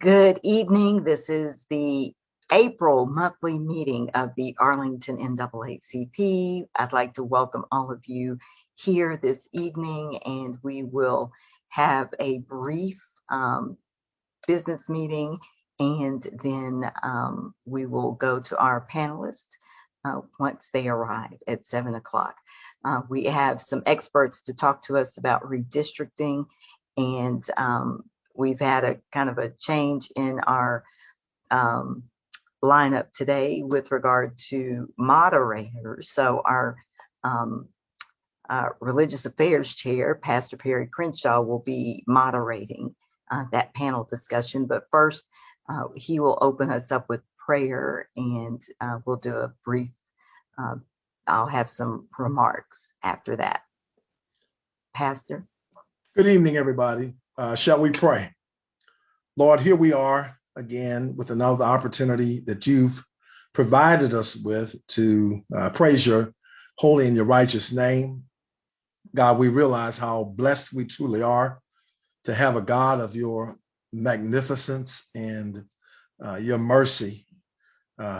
Good evening. This is the April monthly meeting of the Arlington NAACP. I'd like to welcome all of you here this evening, and we will have a brief business meeting, and then we will go to our panelists once they arrive at 7 o'clock. We have some experts to talk to us about redistricting, and we've had a kind of a change in our lineup today with regard to moderators. So our religious affairs chair, Pastor Perry Crenshaw, will be moderating that panel discussion. But first, he will open us up with prayer, and we'll do a brief, I'll have some remarks after that. Pastor. Good evening, everybody. Shall we pray? Lord, here we are again with another opportunity that you've provided us with to praise your holy and your righteous name. God, we realize how blessed we truly are to have a God of your magnificence and your mercy.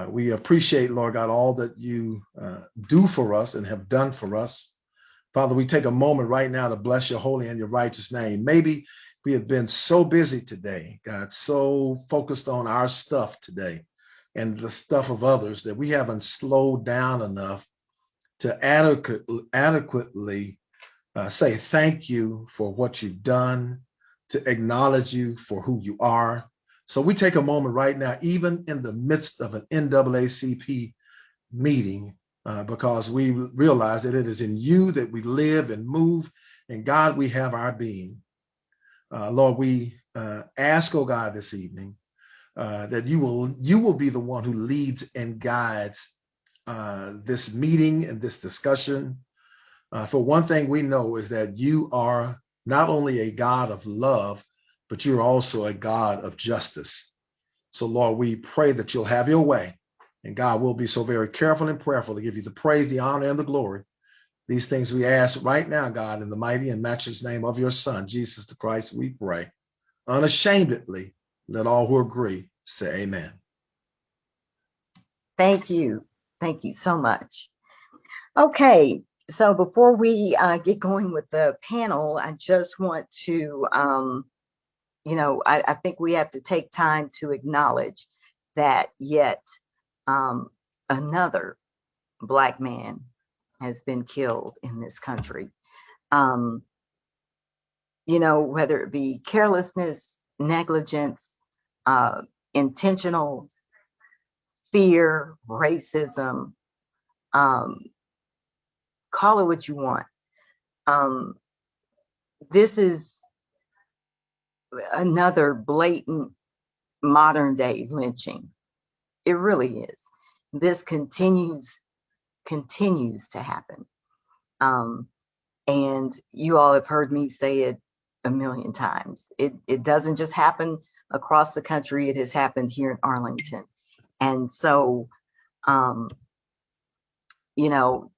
We appreciate, Lord God, all that you do for us and have done for us. Father, we take a moment right now to bless your holy and your righteous name. Maybe we have been so busy today, God, so focused on our stuff today and the stuff of others that we haven't slowed down enough to adequately say thank you for what you've done, to acknowledge you for who you are. So we take a moment right now, even in the midst of an NAACP meeting, because we realize that it is in you that we live and move, and God, we have our being. Lord, we ask, oh God, this evening that you will be the one who leads and guides this meeting and this discussion. For one thing we know is that you are not only a God of love, but you're also a God of justice. So Lord, we pray that you'll have your way. And God, will be so very careful and prayerful to give you the praise, the honor, and the glory. These things we ask right now, God, in the mighty and matchless name of your Son, Jesus the Christ, we pray. Unashamedly, let all who agree say amen. Thank you. Thank you so much. Okay, so before we get going with the panel, I just want to, I think we have to take time to acknowledge that yet another Black man has been killed in this country. Whether it be carelessness, negligence, intentional fear, racism, call it what you want. This is another blatant modern day lynching. It really is. This continues to happen. And you all have heard me say it a million times. It doesn't just happen across the country. It has happened here in Arlington. And so,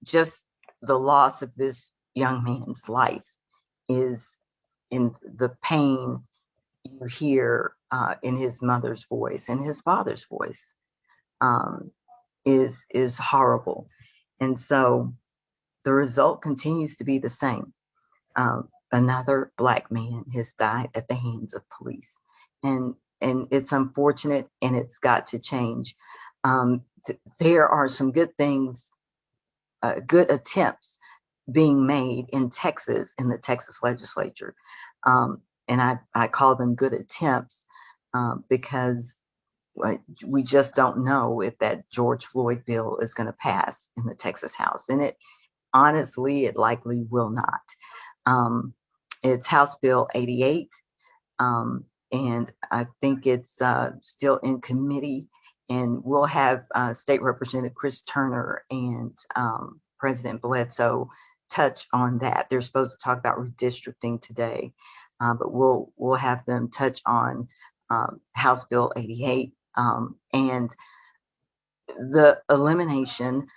just the loss of this young man's life is in the pain you hear in his mother's voice and his father's voice is horrible. And so the result continues to be the same. Another Black man has died at the hands of police. And it's unfortunate, and it's got to change. There are some good things, good attempts being made in Texas, in the Texas Legislature. And I call them good attempts because we just don't know if that George Floyd bill is going to pass in the Texas House. And honestly, it likely will not. It's House Bill 88. And I think it's still in committee, and we'll have State Representative Chris Turner and President Bledsoe touch on that. They're supposed to talk about redistricting today, but we'll have them touch on House Bill 88 and the elimination.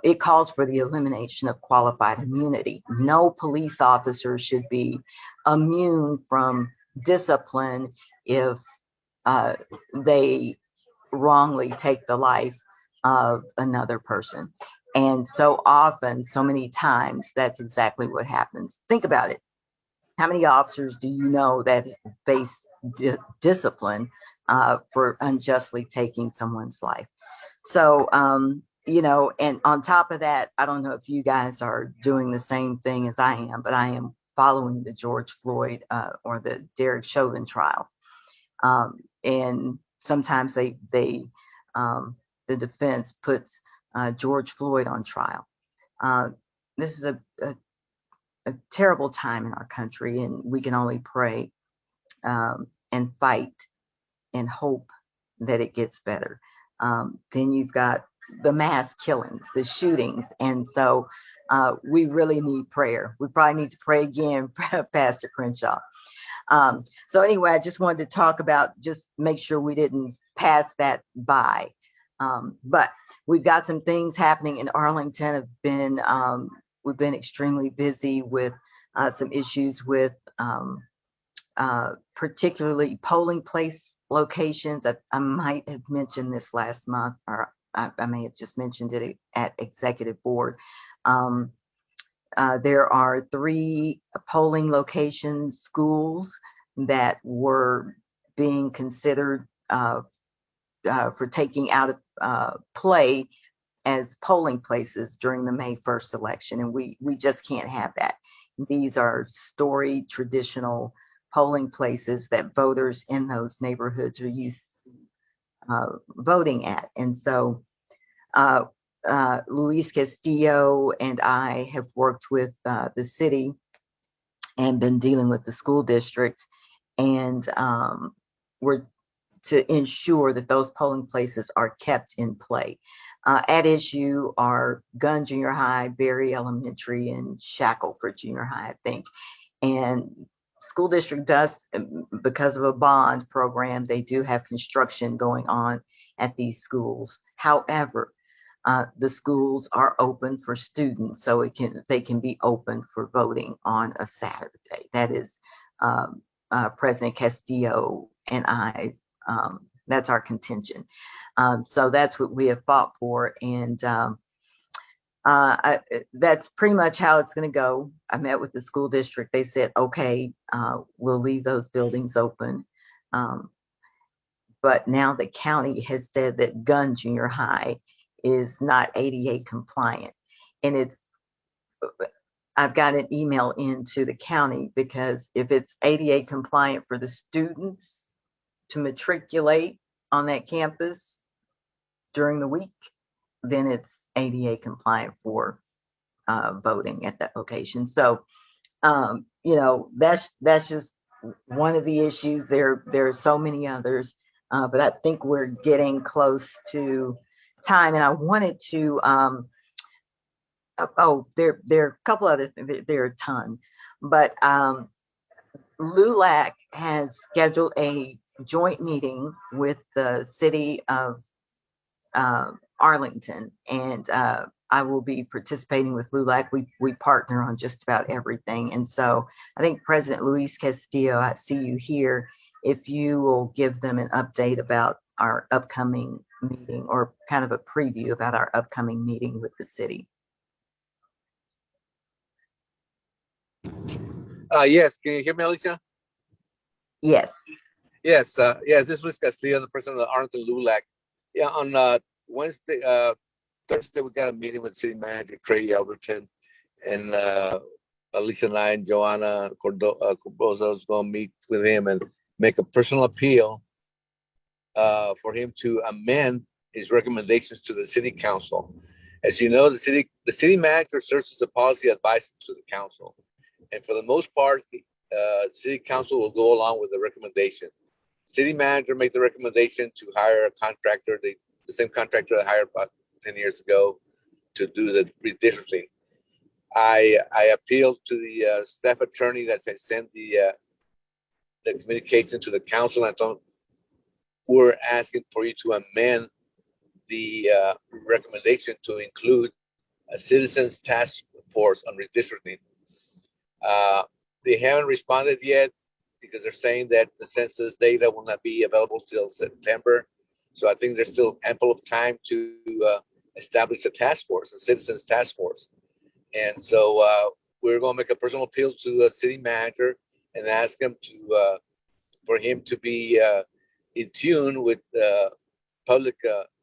It calls for the elimination of qualified immunity. No police officer should be immune from discipline if they wrongly take the life of another person. And so often, so many times, that's exactly what happens. Think about it. How many officers do you know that face discipline for unjustly taking someone's life? So, and on top of that, I don't know if you guys are doing the same thing as I am, but I am following the George Floyd or the Derek Chauvin trial. And sometimes the defense puts George Floyd on trial. This is a terrible time in our country, and we can only pray and fight and hope that it gets better. Then you've got the mass killings, the shootings, and so we really need prayer. We probably need to pray again, Pastor Crenshaw. So anyway, I just wanted to talk about, just make sure we didn't pass that by. But we've got some things happening in Arlington. We've been extremely busy with some issues with particularly polling place locations. I might have mentioned this last month, or I may have just mentioned it at executive board. There are 3 polling locations, schools that were being considered for taking out of play as polling places during the May 1st election. And we just can't have that. These are storied, traditional polling places that voters in those neighborhoods are used to voting at. And so Luis Castillo and I have worked with the city and been dealing with the school district, and we're to ensure that those polling places are kept in play. At issue are Gunn Junior High, Berry Elementary, and Shackelford Junior High, I think. And school district does, because of a bond program, they do have construction going on at these schools. However, the schools are open for students, so they can be open for voting on a Saturday. That is President Castillo and I. That's our contention. So that's what we have fought for, and that's pretty much how it's going to go. I met with the school district. They said, okay, we'll leave those buildings open. But now the county has said that Gunn Junior High is not ADA compliant. And I've got an email into the county, because if it's ADA compliant for the students to matriculate on that campus during the week, then it's ADA compliant for voting at that location. So, that's just one of the issues. There are so many others, but I think we're getting close to time. And I wanted to, there are a couple other things. There are a ton, but Lulac has scheduled a joint meeting with the city of Arlington, and I will be participating with Lulac. We partner on just about everything. And so I think President Luis Castillo, I see you here, if you will give them an update about our upcoming meeting, or kind of a preview about our upcoming meeting with the city. Yes, can you hear me, Alicia? Yes. Yes, this is Luis Castillo, the president of Arlington Lulac. Yeah, on Thursday, we got a meeting with City Manager Trey Alberton, and Alicia and I and Joanna Cordoza is going to meet with him and make a personal appeal for him to amend his recommendations to the City Council. As you know, the city manager serves as a policy advisor to the council, and for the most part, City Council will go along with the recommendation. City manager made the recommendation to hire a contractor, the same contractor I hired about 10 years ago, to do the redistricting. I appealed to the staff attorney that sent the communication to the council. I thought we're asking for you to amend the recommendation to include a citizens task force on redistricting. They haven't responded yet. because they're saying that the census data will not be available till September. So I think there's still ample of time to establish a task force, a citizens task force. And so we're going to make a personal appeal to the city manager and ask him to for him to be in tune with public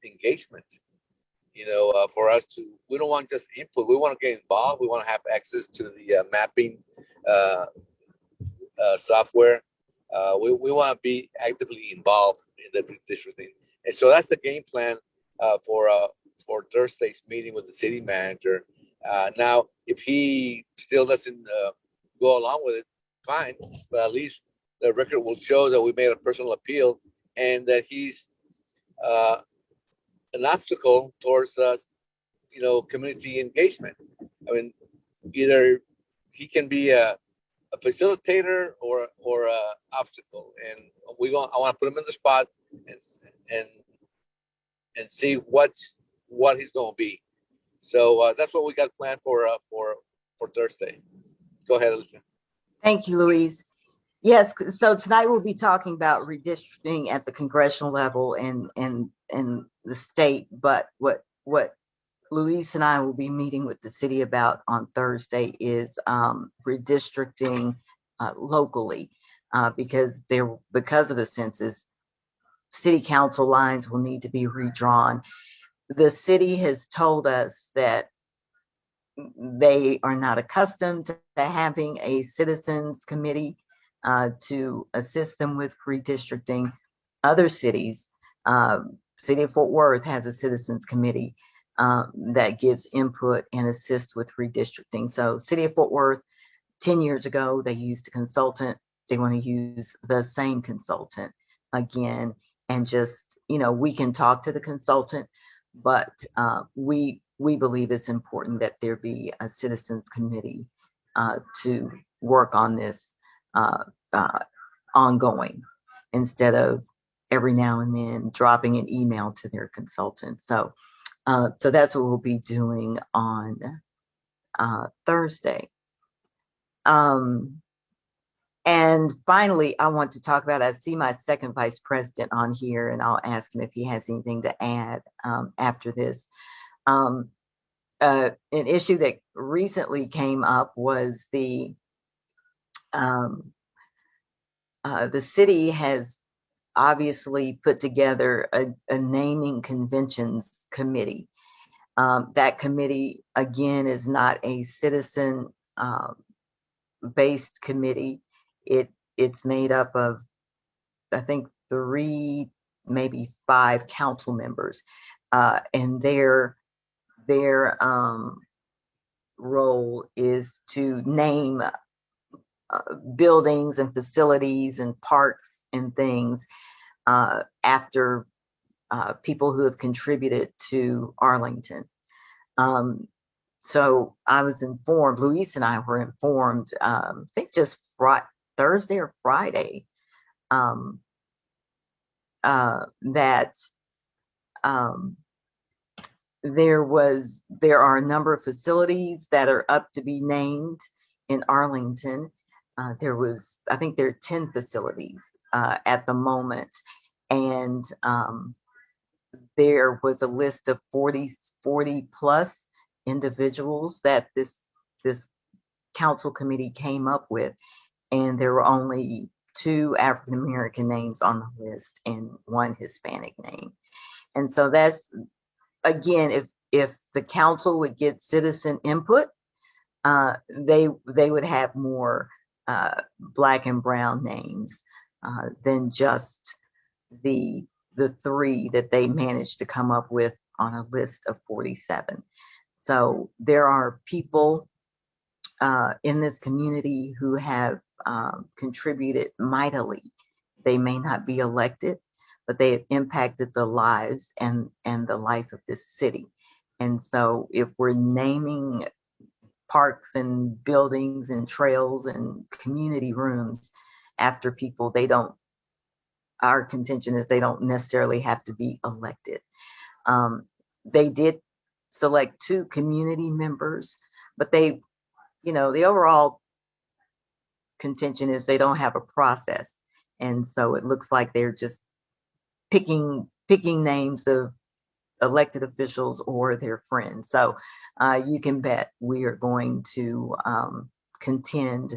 engagement. For us to, we don't want just input. We want to get involved. We want to have access to the mapping software. We want to be actively involved in the redistricting. And so that's the game plan for Thursday's meeting with the city manager. Now, if he still doesn't go along with it, fine. But at least the record will show that we made a personal appeal and that he's an obstacle towards community engagement. I mean, either he can be a facilitator or a obstacle, and I want to put him in the spot and see what he's going to be. So that's what we got planned for Thursday. Go ahead, Alicia. Thank you, Luis. Yes, so tonight we'll be talking about redistricting at the congressional level and the state, but what Luis and I will be meeting with the city about on Thursday is redistricting locally, because of the census, city council lines will need to be redrawn. The city has told us that they are not accustomed to having a citizens committee to assist them with redistricting. Other cities, City of Fort Worth has a citizens committee that gives input and assists with redistricting. So City of Fort Worth, 10 years ago, they used a consultant. They want to use the same consultant again, and just, we can talk to the consultant, but we believe it's important that there be a citizens committee to work on this ongoing, instead of every now and then dropping an email to their consultant. So that's what we'll be doing on Thursday. And finally, I want to talk about, I see my second vice president on here, and I'll ask him if he has anything to add after this. An issue that recently came up was the city has obviously put together a naming conventions committee. That committee, again, is not a citizen based committee. It's made up of, I think, 3, maybe 5 council members, and their role is to name buildings and facilities and parks and things after people who have contributed to Arlington. So I was informed, Luis and I were informed, I think just Thursday or Friday, that there are a number of facilities that are up to be named in Arlington. I think there are 10 facilities at the moment, and there was a list of 40 plus individuals that this council committee came up with, and there were only 2 African American names on the list and 1 Hispanic name. And so that's, again, if the council would get citizen input, they would have more Black and brown names than just the 3 that they managed to come up with on a list of 47. So there are people in this community who have contributed mightily. They may not be elected, but they have impacted the lives and the life of this city. And so if we're naming parks and buildings and trails and community rooms after people, our contention is they don't necessarily have to be elected. They did select 2 community members, but the overall contention is they don't have a process. And so it looks like they're just picking names of elected officials or their friends. So you can bet we are going to contend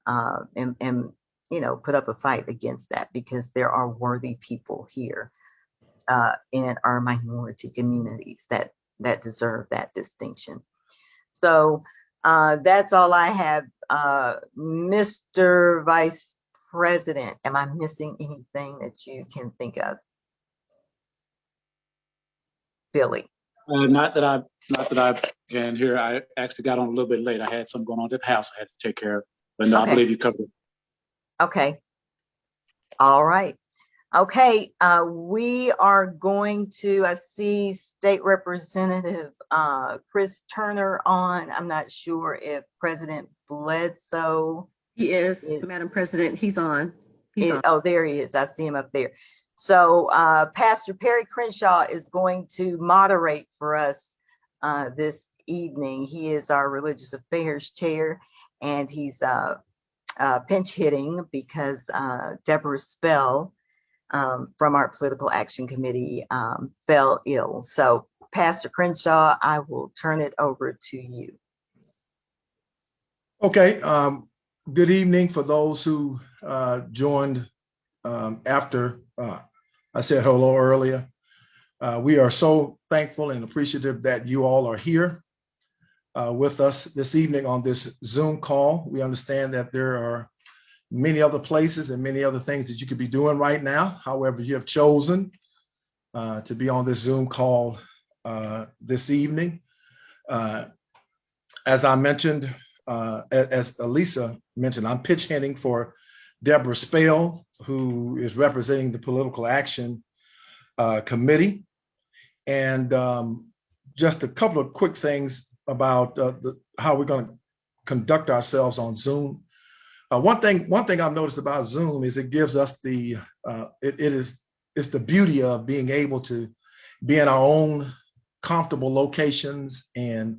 and put up a fight against that, because there are worthy people here in our minority communities that deserve that distinction. So that's all I have. Mr. Vice President, am I missing anything that you can think of? Billy. Not that I can hear. I actually got on a little bit late. I had something going on at the house I had to take care of. But no, okay. I believe you covered it. Okay. All right. Okay. We are going to, I see State Representative Chris Turner on. I'm not sure if President Bledsoe. He is, Madam President. He's on. Oh, there he is. I see him up there. So Pastor Perry Crenshaw is going to moderate for us this evening. He is our Religious Affairs Chair, and he's pinch hitting because Deborah Spell from our Political Action Committee fell ill. So Pastor Crenshaw, I will turn it over to you. Okay. Good evening for those who joined after I said hello earlier. We are so thankful and appreciative that you all are here with us this evening on this Zoom call. We understand that there are many other places and many other things that you could be doing right now. However, you have chosen to be on this Zoom call this evening. As I mentioned, as Elisa mentioned, I'm pitch hitting for Deborah Spell, who is representing the Political Action Committee. And just a couple of quick things about how we're going to conduct ourselves on Zoom. One thing I've noticed about Zoom is it gives us it's the beauty of being able to be in our own comfortable locations and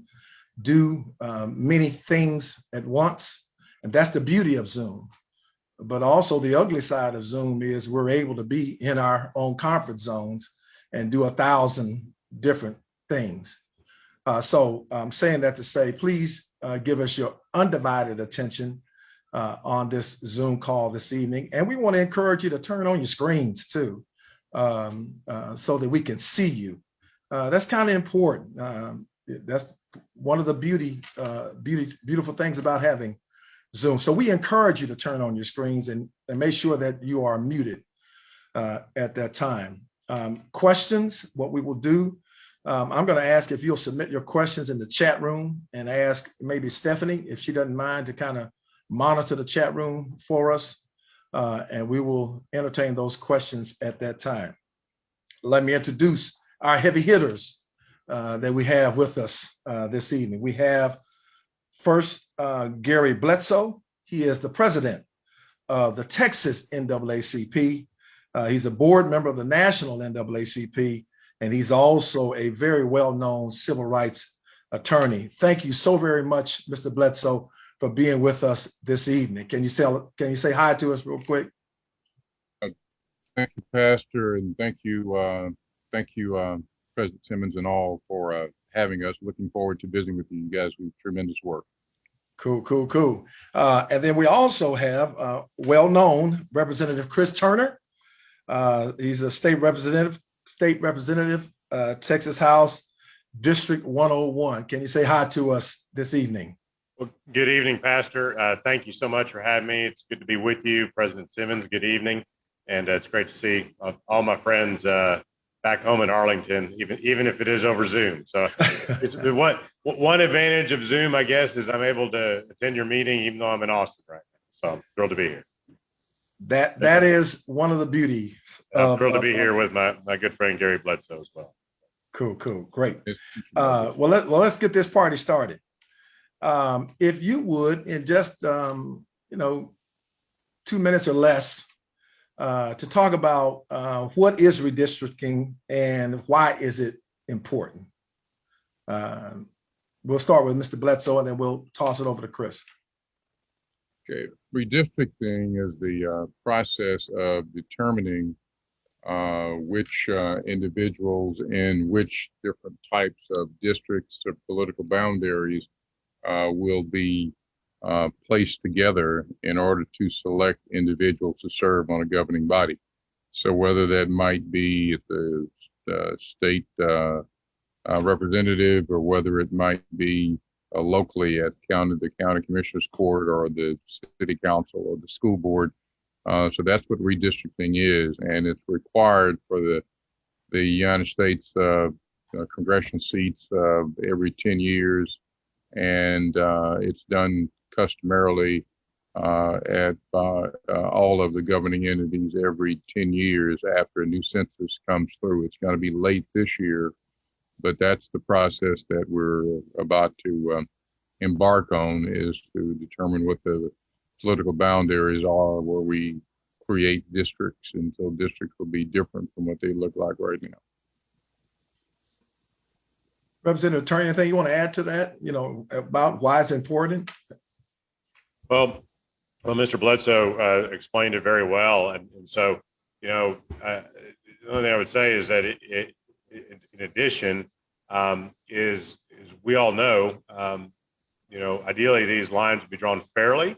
do many things at once. And that's the beauty of Zoom. But also the ugly side of Zoom is we're able to be in our own comfort zones and do 1,000 different things. So I'm saying that to say, please give us your undivided attention on this Zoom call this evening. And we want to encourage you to turn on your screens too, so that we can see you. That's kind of important. That's one of the beautiful things about having Zoom. So we encourage you to turn on your screens and make sure that you are muted at that time. Questions, what we will do, I'm going to ask if you'll submit your questions in the chat room and ask maybe Stephanie, if she doesn't mind, to kind of monitor the chat room for us. And we will entertain those questions at that time. Let me introduce our heavy hitters that we have with us this evening. We have first, Gary Bledsoe. He is the president of the Texas NAACP. He's a board member of the National NAACP, and he's also a very well-known civil rights attorney. Thank you so very much, Mr. Bledsoe, for being with us this evening. Can you say hi to us real quick? Thank you, Pastor, and thank you, President Simmons and all for having us. Looking forward to visiting with you guys with tremendous work. Cool. And then we also have well-known Representative Chris Turner. He's a state representative, Texas House District 101. Can you say hi to us this evening? Well, good evening, Pastor. Thank you so much for having me. It's good to be with you. President Simmons, good evening. And it's great to see all my friends back home in Arlington, even if it is over Zoom. So it's one advantage of Zoom, I guess, is I'm able to attend your meeting, even though I'm in Austin right now. So I'm thrilled to be here. That is one of the beauties. I'm thrilled to be here with my good friend Gary Bledsoe as well. Cool, great. Well, let's get this party started. If you would, in just 2 minutes or less, to talk about what is redistricting and why is it important. We'll start with Mr. Bledsoe and then we'll toss it over to Chris. Okay, redistricting is the process of determining which individuals in which different types of districts or political boundaries will be placed together in order to select individuals to serve on a governing body. So whether that might be at the state representative, or whether it might be locally at the county commissioners court or the city council or the school board. So that's what redistricting is, and it's required for the United States congressional seats every 10 years, and it's done customarily at all of the governing entities every 10 years after a new census comes through. It's going to be late this year, but that's the process that we're about to embark on, is to determine what the political boundaries are where we create districts, until districts will be different from what they look like right now. Representative Attorney, anything you want to add to that, about why it's important? Well, Mr. Bledsoe explained it very well. And so, the only thing I would say is that in addition, is we all know, ideally these lines would be drawn fairly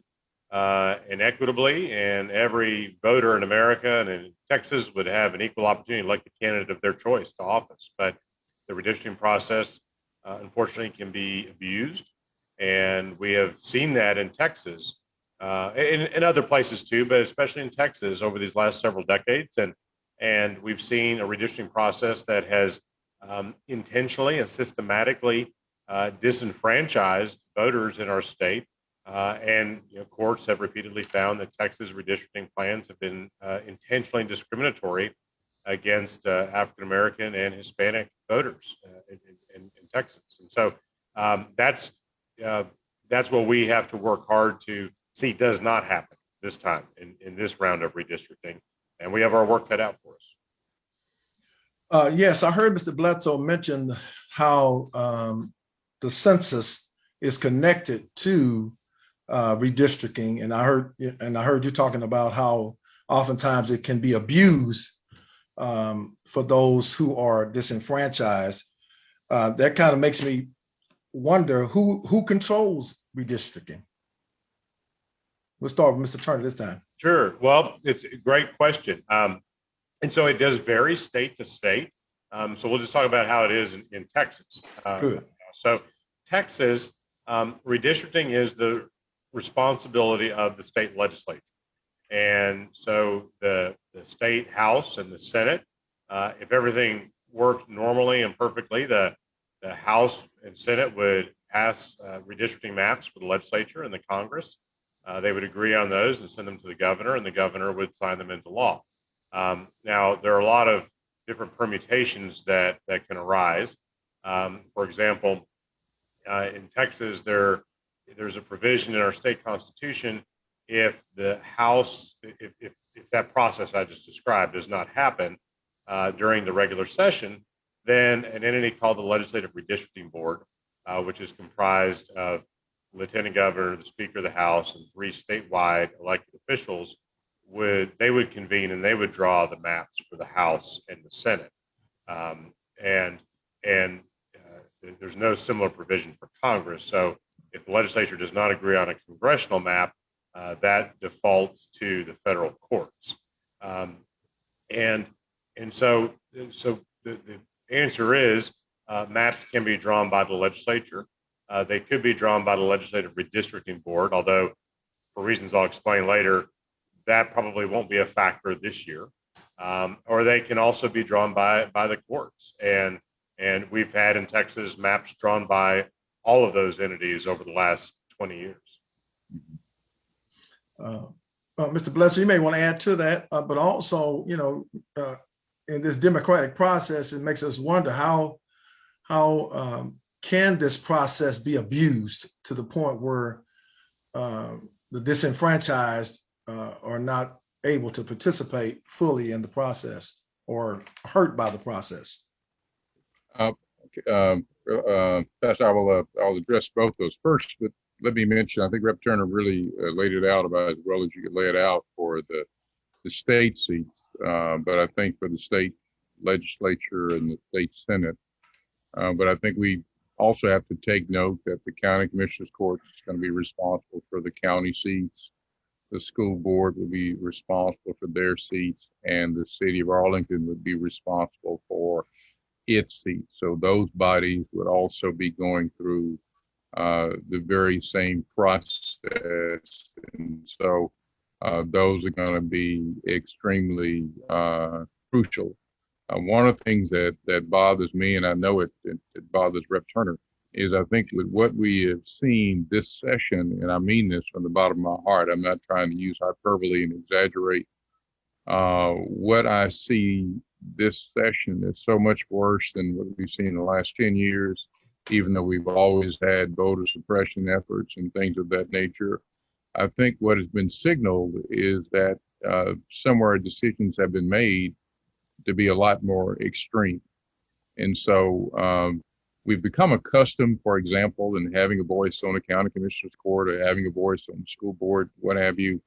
and equitably, and every voter in America and in Texas would have an equal opportunity to elect the candidate of their choice to office. But the redistricting process, unfortunately, can be abused, and we have seen that in Texas, in other places too, but especially in Texas over these last several decades. And we've seen a redistricting process that has intentionally and systematically disenfranchised voters in our state. And courts have repeatedly found that Texas redistricting plans have been intentionally discriminatory against African American and Hispanic voters in Texas. And so that's what we have to work hard to see does not happen this time in this round of redistricting. And we have our work cut out for us. Yes, I heard Mr. Bledsoe mention how the census is connected to redistricting, and I heard you talking about how oftentimes it can be abused for those who are disenfranchised. That kind of makes me wonder who controls redistricting. We'll start with Mr. Turner this time. Sure. Well, it's a great question. And so it does vary state to state. So we'll just talk about how it is in Texas. Good. So Texas, redistricting is the responsibility of the state legislature. And so the state house and the Senate, if everything worked normally and perfectly, the House and Senate would pass redistricting maps for the legislature and the Congress. They would agree on those and send them to the governor, and the governor would sign them into law. Now, there are a lot of different permutations that can arise. For example, in Texas, there's a provision in our state constitution. If the House, if that process I just described does not happen during the regular session, then an entity called the Legislative Redistricting Board, which is comprised of Lieutenant Governor, the Speaker of the House, and 3 statewide elected officials, would convene and they would draw the maps for the House and the Senate. And there's no similar provision for Congress. So if the legislature does not agree on a congressional map, that defaults to the federal courts. And so the answer is maps can be drawn by the legislature. They could be drawn by the Legislative Redistricting Board, although for reasons I'll explain later, that probably won't be a factor this year. Or they can also be drawn by the courts. And we've had in Texas maps drawn by all of those entities over the last 20 years. Mr. Bledsoe, you may want to add to that, but also, in this democratic process, it makes us wonder how can this process be abused to the point where the disenfranchised are not able to participate fully in the process or hurt by the process? I'll address both those. First, let me mention, I think Rep. Turner really laid it out about as well as you could lay it out for the state seats. But I think for the state legislature and the state senate, but I think we also have to take note that the county commissioners court is going to be responsible for the county seats. The school board will be responsible for their seats, and the city of Arlington would be responsible for its seats. So those bodies would also be going through the very same process. And so those are going to be extremely crucial. One of the things that bothers me, and I know it bothers Rep. Turner, is I think with what we have seen this session, and I mean this from the bottom of my heart, I'm not trying to use hyperbole and exaggerate. What I see this session is so much worse than what we've seen in the last 10 years, even though we've always had voter suppression efforts and things of that nature. I think what has been signaled is that somewhere decisions have been made to be a lot more extreme. And so we've become accustomed, for example, in having a voice on the county commissioner's court or having a voice on the school board, what have you.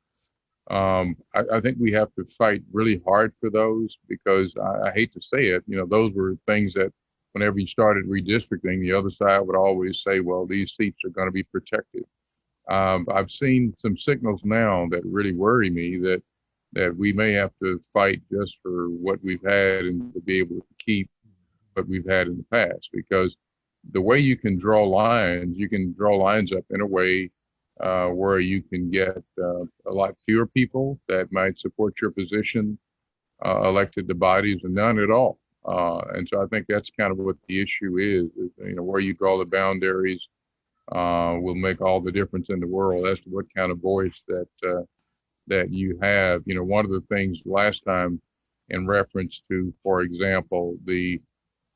I think we have to fight really hard for those because I hate to say it, those were things that whenever you started redistricting, the other side would always say, well, these seats are going to be protected. I've seen some signals now that really worry me that we may have to fight just for what we've had and to be able to keep what we've had in the past, because the way you can draw lines up in a way where you can get a lot fewer people that might support your position elected to bodies and none at all. And so I think that's kind of what the issue is where you draw the boundaries will make all the difference in the world as to what kind of voice that you have. One of the things last time in reference to, for example, the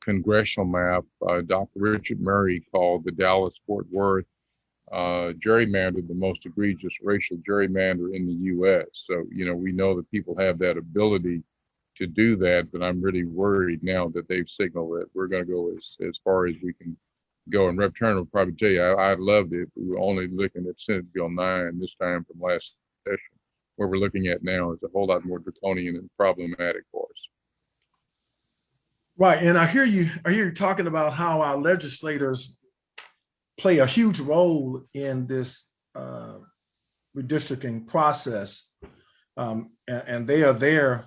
congressional map, Dr. Richard Murray called the Dallas-Fort Worth gerrymander the most egregious racial gerrymander in the U.S. So, we know that people have that ability to do that, but I'm really worried now that they've signaled that we're going to go as far as we can go. And Rep. Turner will probably tell you, I loved it. We were only looking at Senate Bill 9 this time from last session. What we're looking at now is a whole lot more draconian and problematic for us. Right, and I hear you talking about how our legislators play a huge role in this redistricting process, and they are there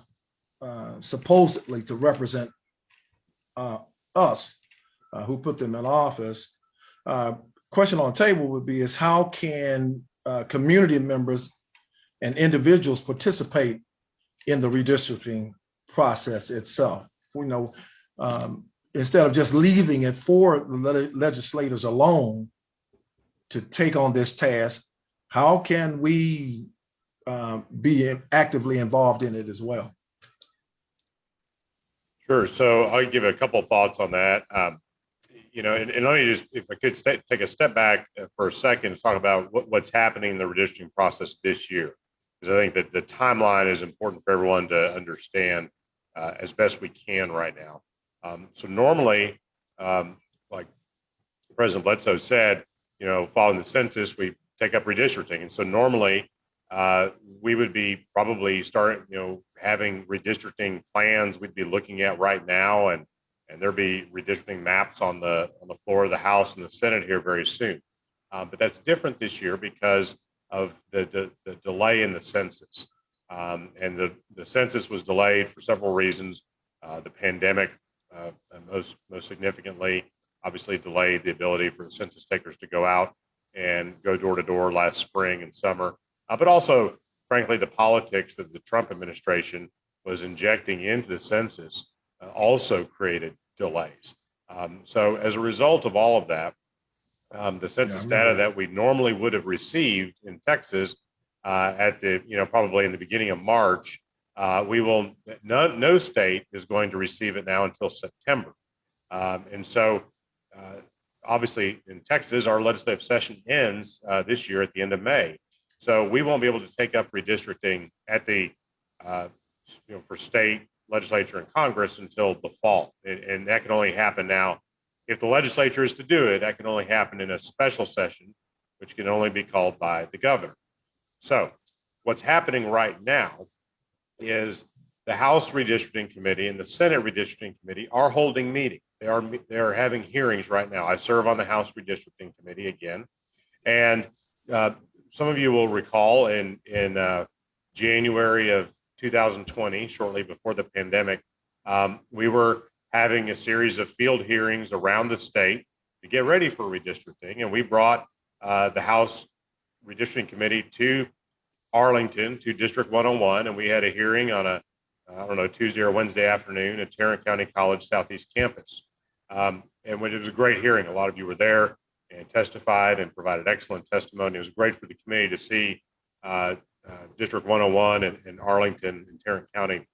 supposedly to represent us who put them in office. Question on the table would be is how can community members and individuals participate in the redistricting process itself? Instead of just leaving it for the legislators alone to take on this task, how can we be actively involved in it as well? Sure. So I'll give a couple of thoughts on that. And let me just, if I could take a step back for a second and talk about what's happening in the redistricting process this year. Because I think that the timeline is important for everyone to understand as best we can right now. So normally, like President Bledsoe said, following the census, we take up redistricting. And so normally we would be probably starting, having redistricting plans we'd be looking at right now, and there'll be redistricting maps on the floor of the House and the Senate here very soon. But that's different this year because of the delay in the census. And the census was delayed for several reasons. The pandemic, most significantly, obviously delayed the ability for the census takers to go out and go door to door last spring and summer. But also, frankly, the politics that the Trump administration was injecting into the census also created delays. So as a result of all of that, the census data that we normally would have received in Texas at the, probably in the beginning of March, no state is going to receive it now until September. And so obviously in Texas, our legislative session ends this year at the end of May. So we won't be able to take up redistricting at the, for state legislature and Congress until the fall. And that can only happen now. If the legislature is to do it, that can only happen in a special session, which can only be called by the governor. So what's happening right now is the House Redistricting Committee and the Senate Redistricting Committee are holding meetings. They are having hearings right now. I serve on the House Redistricting Committee again, and some of you will recall in January of 2020, shortly before the pandemic, we were having a series of field hearings around the state to get ready for redistricting, and we brought the House Redistricting Committee to Arlington, to District 101, and we had a hearing on a Tuesday or Wednesday afternoon at Tarrant County College Southeast Campus. And it was a great hearing. A lot of you were there and testified and provided excellent testimony. It was great for the committee to see District 101 and Arlington and Tarrant County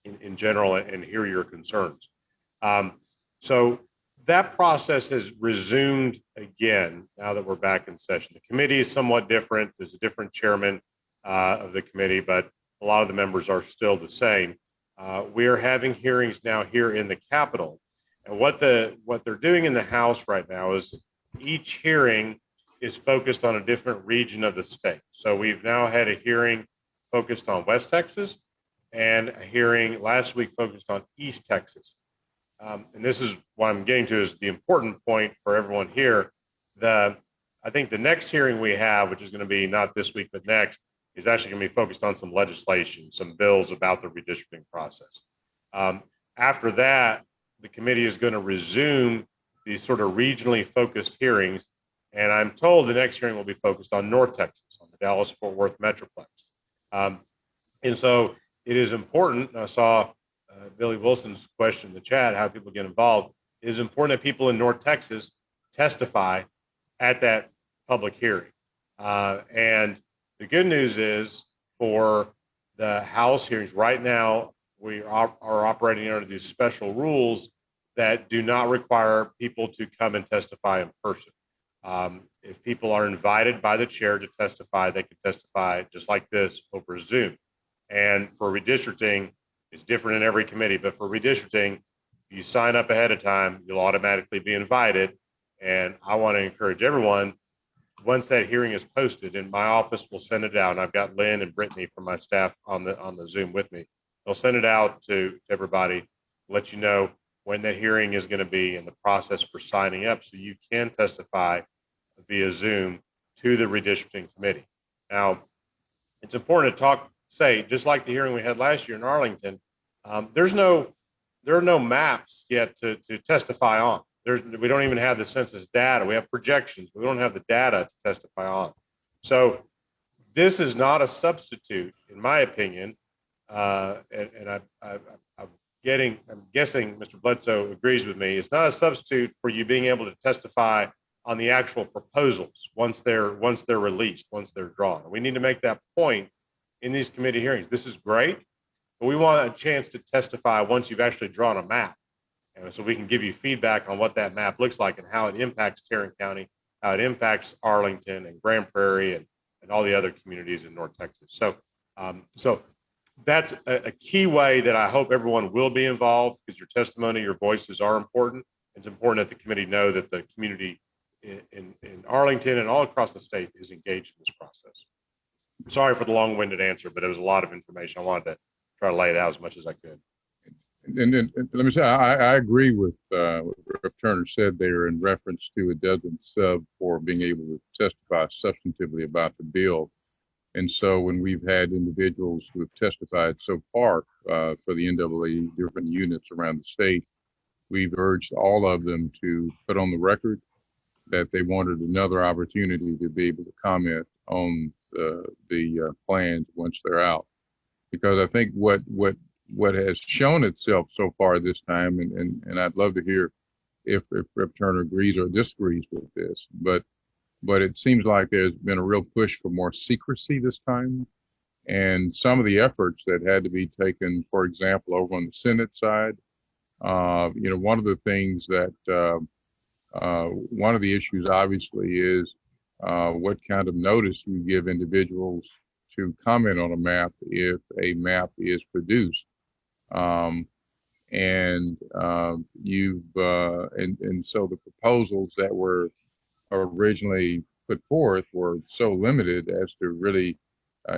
in general and hear your concerns. So that process has resumed again now that we're back in session. The committee is somewhat different. There's a different chairman of the committee, but a lot of the members are still the same. We are having hearings now here in the Capitol. And what they're doing in the House right now is each hearing is focused on a different region of the state. So we've now had a hearing focused on West Texas and a hearing last week focused on East Texas. And this is what I'm getting to is the important point for everyone here. I think the next hearing we have, which is going to be not this week, but next, is actually going to be focused on some legislation, some bills about the redistricting process. After that, the committee is going to resume these sort of regionally focused hearings. And I'm told the next hearing will be focused on North Texas, on the Dallas-Fort Worth Metroplex. And so it is important, I saw Billy Wilson's question in the chat, how people get involved. It is important that people in North Texas testify at that public hearing. And the good news is for the House hearings right now, we are operating under these special rules that do not require people to come and testify in person. If people are invited by the chair to testify, they can testify just like this over Zoom. And for redistricting, it's different in every committee, but for redistricting, you sign up ahead of time, you'll automatically be invited. And I want to encourage everyone, once that hearing is posted, and my office will send it out, and I've got Lynn and Brittany from my staff on the Zoom with me. They'll send it out to everybody, let you know when that hearing is going to be and the process for signing up so you can testify via Zoom to the redistricting committee. Now, it's important to say, just like the hearing we had last year in Arlington, there are no maps yet to testify on. We don't even have the census data. We have projections, but we don't have the data to testify on. So this is not a substitute, in my opinion, and I'm guessing Mr. Bledsoe agrees with me. It's not a substitute for you being able to testify on the actual proposals once they're released, once they're drawn. We need to make that point in these committee hearings. This is great, but we want a chance to testify once you've actually drawn a map. And so we can give you feedback on what that map looks like and how it impacts Tarrant County, how it impacts Arlington and Grand Prairie and all the other communities in North Texas. So, so that's a key way that I hope everyone will be involved, because your testimony, your voices are important. It's important that the committee know that the community in Arlington and all across the state is engaged in this process. Sorry for the long-winded answer, but it was a lot of information. I wanted to try to lay it out as much as I could. And let me say, I agree with what Rep. Turner said there in reference to it doesn't sub for being able to testify substantively about the bill. And so when we've had individuals who have testified so far for the NAACP different units around the state, we've urged all of them to put on the record that they wanted another opportunity to be able to comment on the plans once they're out. Because I think what has shown itself so far this time, and I'd love to hear if Rep. Turner agrees or disagrees with this, but it seems like there's been a real push for more secrecy this time. And some of the efforts that had to be taken, for example, over on the Senate side, one of the things that one of the issues obviously is what kind of notice you give individuals to comment on a map if a map is produced. And so the proposals that were originally put forth were so limited as to really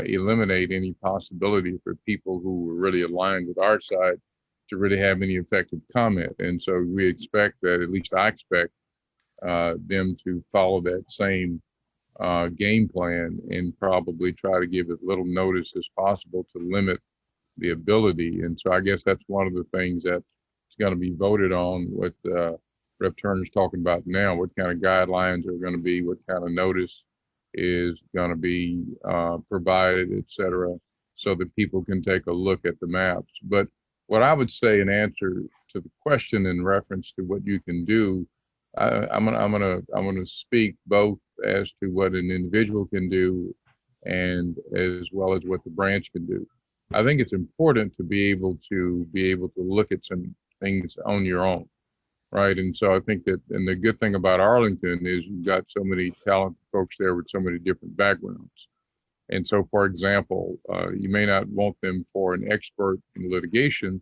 eliminate any possibility for people who were really aligned with our side to really have any effective comment. And so we expect that, at least I expect them to follow that same game plan and probably try to give as little notice as possible to limit the ability. And so I guess that's one of the things that's going to be voted on, what Rep. Turner's talking about now, what kind of guidelines are going to be, what kind of notice is going to be provided, et cetera, so that people can take a look at the maps. But what I would say in answer to the question in reference to what you can do, I'm gonna speak both as to what an individual can do and as well as what the branch can do. I think it's important to be able to look at some things on your own, right? And so I think that, and the good thing about Arlington is you've got so many talented folks there with so many different backgrounds. And so, for example, you may not want them for an expert in litigation,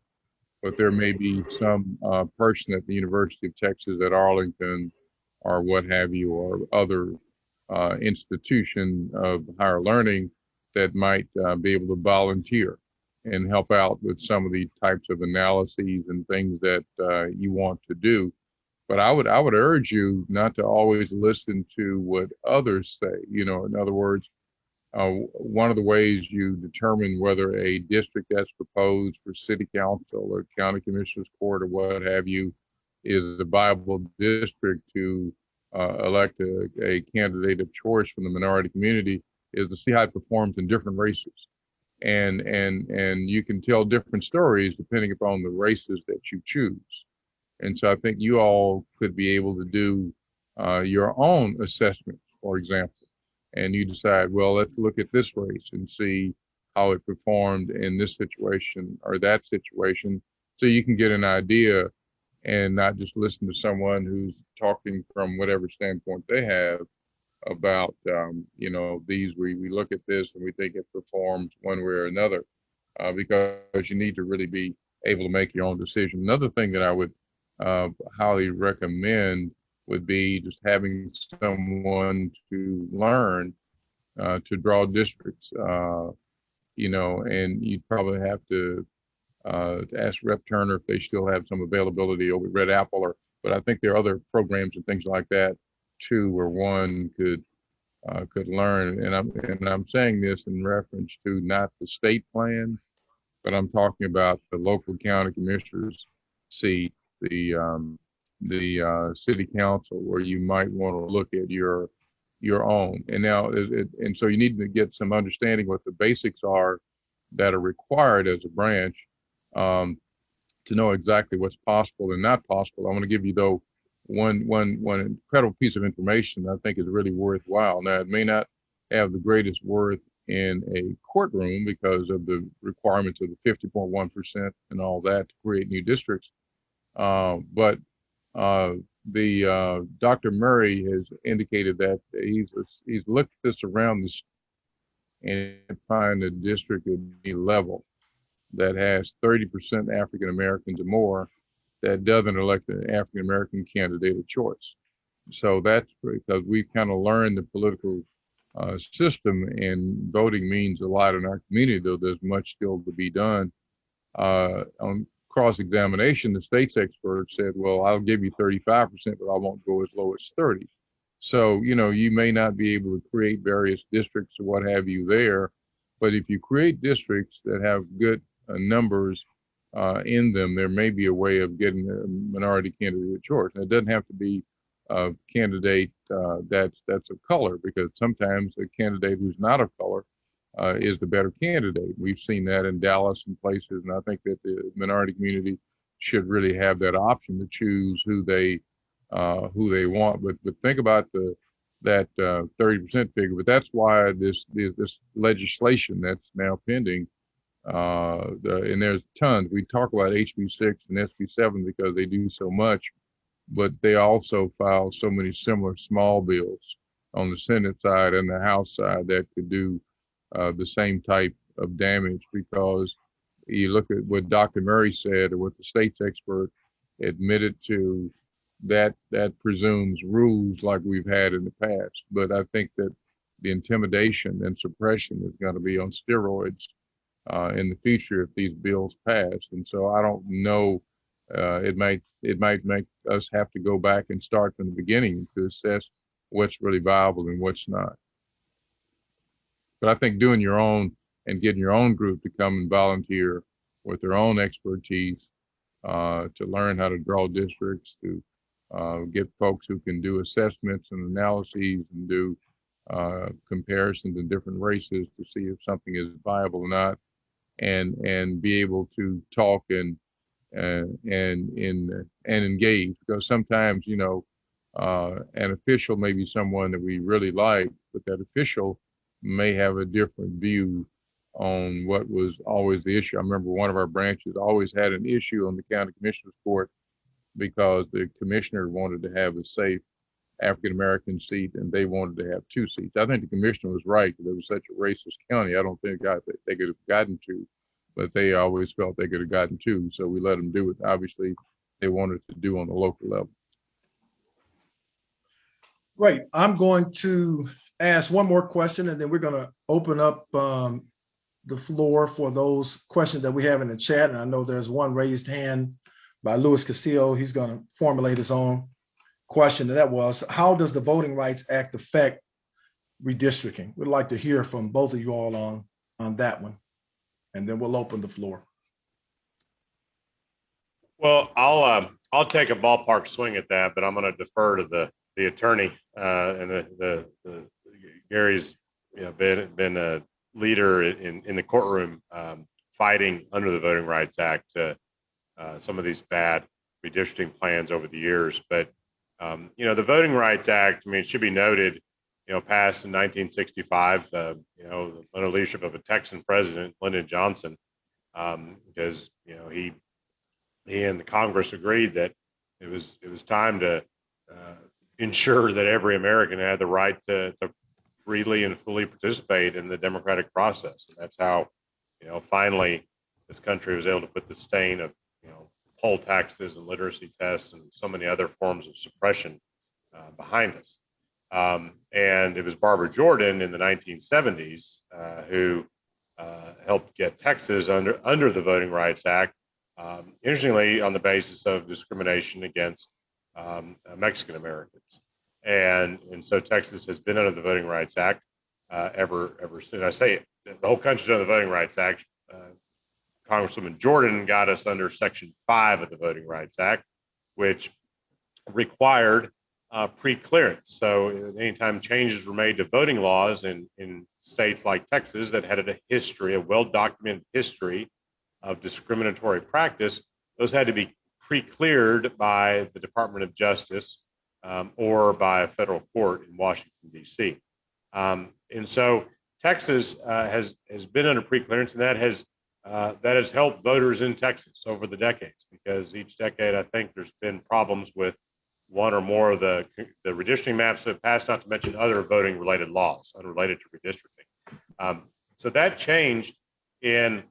but there may be some person at the University of Texas at Arlington or what have you, or other institution of higher learning that might be able to volunteer and help out with some of the types of analyses and things that you want to do. But I would urge you not to always listen to what others say. You know, in other words, one of the ways you determine whether a district that's proposed for city council or county commissioner's court or what have you is a viable district to elect a candidate of choice from the minority community is to see how it performs in different races. And you can tell different stories depending upon the races that you choose. And so I think you all could be able to do your own assessment, for example, and you decide, well, let's look at this race and see how it performed in this situation or that situation, so you can get an idea and not just listen to someone who's talking from whatever standpoint they have about, you know, we look at this and we think it performs one way or another, because you need to really be able to make your own decision. Another thing that I would highly recommend would be just having someone to learn to draw districts, you know, and you'd probably have to ask Rep. Turner if they still have some availability over at Red Apple, but I think there are other programs and things like that too, where one could learn. And I'm saying this in reference to not the state plan, but I'm talking about the local county commissioners seat, the city council, where you might want to look at your own. And now, and so you need to get some understanding what the basics are that are required as a branch, to know exactly what's possible and not possible. I want to give you, though, one incredible piece of information I think is really worthwhile. Now, it may not have the greatest worth in a courtroom because of the requirements of the 50.1% and all that to create new districts. But Dr. Murray has indicated that he's looked at this around this and find a district at any level that has 30% African Americans or more that doesn't elect an African American candidate of choice. So that's because we've kind of learned the political system, and voting means a lot in our community, though there's much still to be done. On cross-examination, the state's expert said, well, I'll give you 35%, but I won't go as low as 30. So, you know, you may not be able to create various districts or what have you there, but if you create districts that have good numbers in them, there may be a way of getting a minority candidate of choice. And it doesn't have to be a candidate that's of color, because sometimes a candidate who's not of color is the better candidate. We've seen that in Dallas and places, and I think that the minority community should really have that option to choose who they want. But think about that 30% figure. But that's why this legislation that's now pending, and there's tons. We talk about HB6 and SB7 because they do so much, but they also file so many similar small bills on the Senate side and the House side that could do the same type of damage, because you look at what Dr. Murray said or what the state's expert admitted to, that presumes rules like we've had in the past. But I think that the intimidation and suppression is going to be on steroids in the future if these bills pass. And so I don't know. It might make us have to go back and start from the beginning to assess what's really viable and what's not. But I think doing your own and getting your own group to come and volunteer with their own expertise to learn how to draw districts, to get folks who can do assessments and analyses and do comparisons in different races to see if something is viable or not, and be able to talk and engage, because sometimes, you know, an official may be someone that we really like, but that official may have a different view on what was always the issue. I remember one of our branches always had an issue on the county commissioner's court because the commissioner wanted to have a safe African-American seat and they wanted to have 2 seats. I think the commissioner was right, because it was such a racist county. I don't think they could have gotten 2, but they always felt they could have gotten 2. So we let them do it. Obviously, they wanted to do on the local level. Great. I'm going to ask one more question, and then we're going to open up the floor for those questions that we have in the chat. And I know there's one raised hand by Luis Castillo. He's going to formulate his own question. And that was, how does the Voting Rights Act affect redistricting? We'd like to hear from both of you all on that one, and then we'll open the floor. Well, I'll take a ballpark swing at that, but I'm going to defer to the attorney and the Gary's been a leader in the courtroom fighting under the Voting Rights Act some of these bad redistricting plans over the years. But the Voting Rights Act, I mean, it should be noted, passed in 1965, under the leadership of a Texan president, Lyndon Johnson, because he and the Congress agreed that it was time to ensure that every American had the right to freely and fully participate in the democratic process. And that's how, finally this country was able to put the stain of, poll taxes and literacy tests and so many other forms of suppression behind us. And it was Barbara Jordan in the 1970s who helped get Texas under the Voting Rights Act, interestingly, on the basis of discrimination against Mexican Americans. And so Texas has been under the Voting Rights Act ever since. I say the whole country's under the Voting Rights Act. Congresswoman Jordan got us under Section 5 of the Voting Rights Act, which required pre-clearance. So anytime changes were made to voting laws in states like Texas that had a well-documented history of discriminatory practice, those had to be pre-cleared by the Department of Justice or by a federal court in Washington, D.C. And so Texas has been under pre-clearance, and that has helped voters in Texas over the decades, because each decade, I think there's been problems with one or more of the redistricting maps that have passed, not to mention other voting related laws unrelated to redistricting. So that changed in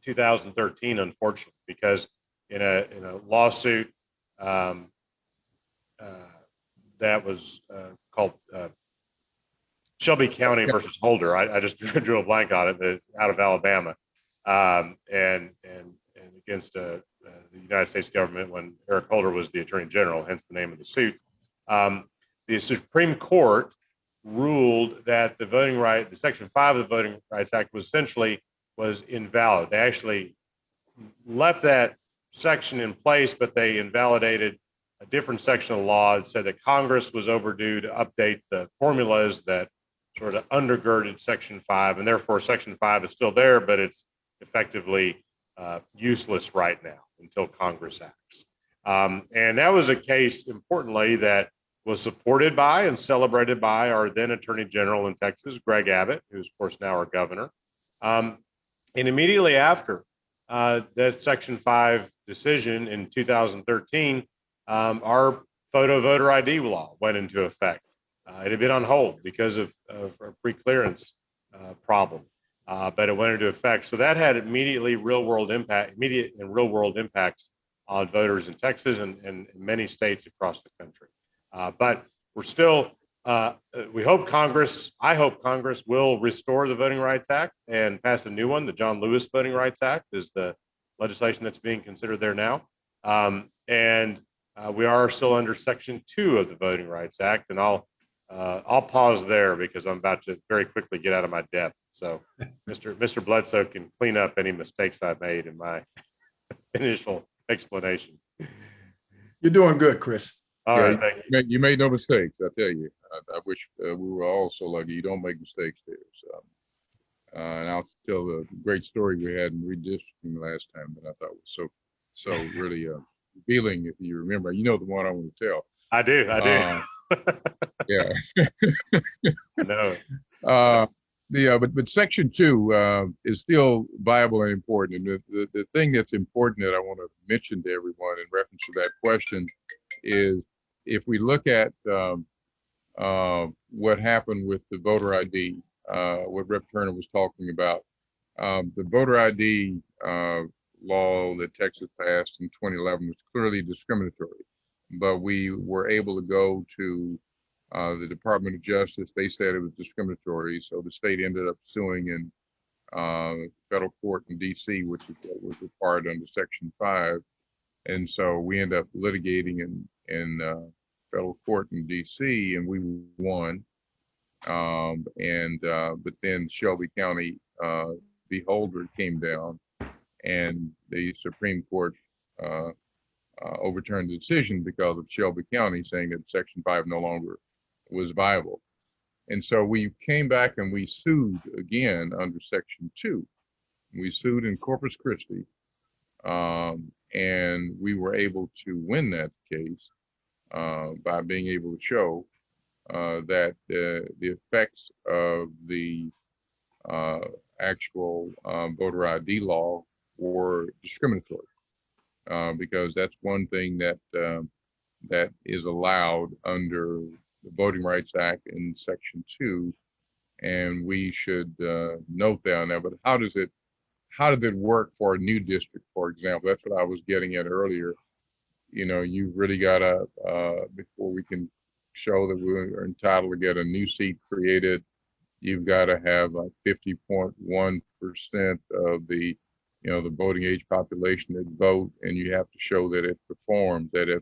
2013, unfortunately, because in a lawsuit that was called Shelby County versus Holder. I just drew a blank on it, out of Alabama, and against the United States government when Eric Holder was the Attorney General, hence the name of the suit. The Supreme Court ruled that the Section 5 of the Voting Rights Act was invalid. They actually left that section in place, but they invalidated a different section of law that said that Congress was overdue to update the formulas that sort of undergirded Section 5, and therefore Section 5 is still there, but it's effectively useless right now until Congress acts. And that was a case, importantly, that was supported by and celebrated by our then Attorney General in Texas, Greg Abbott, who's of course now our governor. And immediately after that Section 5 decision in 2013, our photo voter ID law went into effect. It had been on hold because of a pre-clearance problem, but it went into effect. So that had immediate and real world impacts on voters in Texas and many states across the country. But we're still, we hope I hope Congress will restore the Voting Rights Act and pass a new one. The John Lewis Voting Rights Act is the legislation that's being considered there now. We are still under Section 2 of the Voting Rights Act, and I'll pause there because I'm about to very quickly get out of my depth. So Mr. Bledsoe can clean up any mistakes I made in my initial explanation. You're doing good, Chris. All right, thank you. You made no mistakes, I tell you. I wish we were all so lucky. You don't make mistakes there. So, and I'll tell the great story we had in redistricting last time that I thought was so really revealing. If you remember, you know the one I want to tell. I do. Yeah. I know. But Section 2 is still viable and important. And the thing that's important that I want to mention to everyone in reference to that question is if we look at what happened with the voter ID, what Rep. Turner was talking about, the voter ID law that Texas passed in 2011 was clearly discriminatory, but we were able to go to the Department of Justice. They said it was discriminatory, so the state ended up suing in federal court in DC, which is what was required under Section 5. And so we ended up litigating in federal court in DC, and we won. But then Shelby County v. Holder came down, and the Supreme Court overturned the decision because of Shelby County saying that Section 5 no longer was viable. And so we came back and we sued again under Section 2. We sued in Corpus Christi, and we were able to win that case by being able to show that the effects of the actual voter ID law were discriminatory, because that's one thing that that is allowed under the Voting Rights Act in Section 2, and we should note that on that. But how did it work for a new district, for example? That's what I was getting at earlier. You know, you've really got to, before we can show that we're entitled to get a new seat created, you've got to have like 50.1% of the, the voting age population that vote, and you have to show that it performs, that if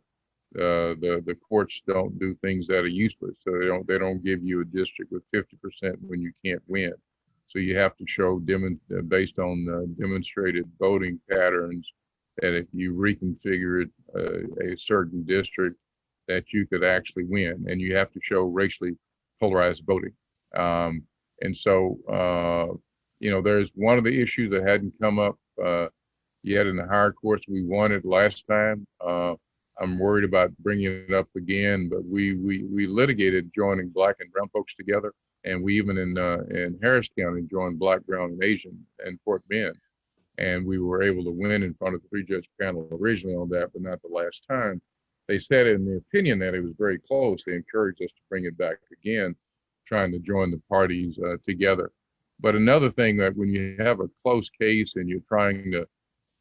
the courts don't do things that are useless, so they don't give you a district with 50% when you can't win. So you have to show based on demonstrated voting patterns that if you reconfigure a certain district, that you could actually win, and you have to show racially polarized voting. And so, there's one of the issues that hadn't come up yet in the higher courts. We won it last time. I'm worried about bringing it up again, but we litigated joining Black and brown folks together, and we even in Harris County joined Black, brown, and Asian in Fort Bend, and we were able to win in front of the 3-judge panel originally on that, but not the last time. They said in the opinion that it was very close. They encouraged us to bring it back again, trying to join the parties together. But another thing, that when you have a close case and you're trying to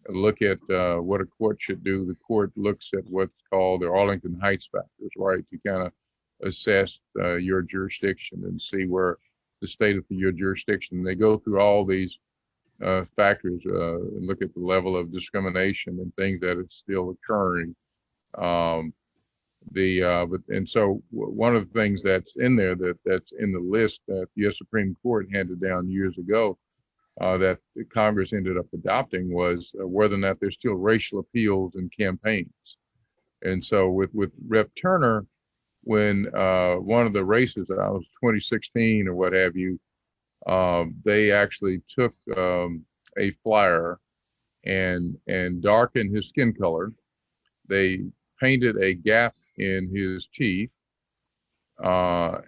look at what a court should do, the court looks at what's called the Arlington Heights factors, right? To kind of assess your jurisdiction and see where the state of your jurisdiction. They go through all these factors and look at the level of discrimination and things that is still occurring. So one of the things that's in there that's in the list that the U.S. Supreme Court handed down years ago that Congress ended up adopting was whether or not there's still racial appeals in campaigns. And so with Rep. Turner, when one of the races, I was 2016 or what have you, they actually took a flyer and darkened his skin color. They painted a gap in his teeth, and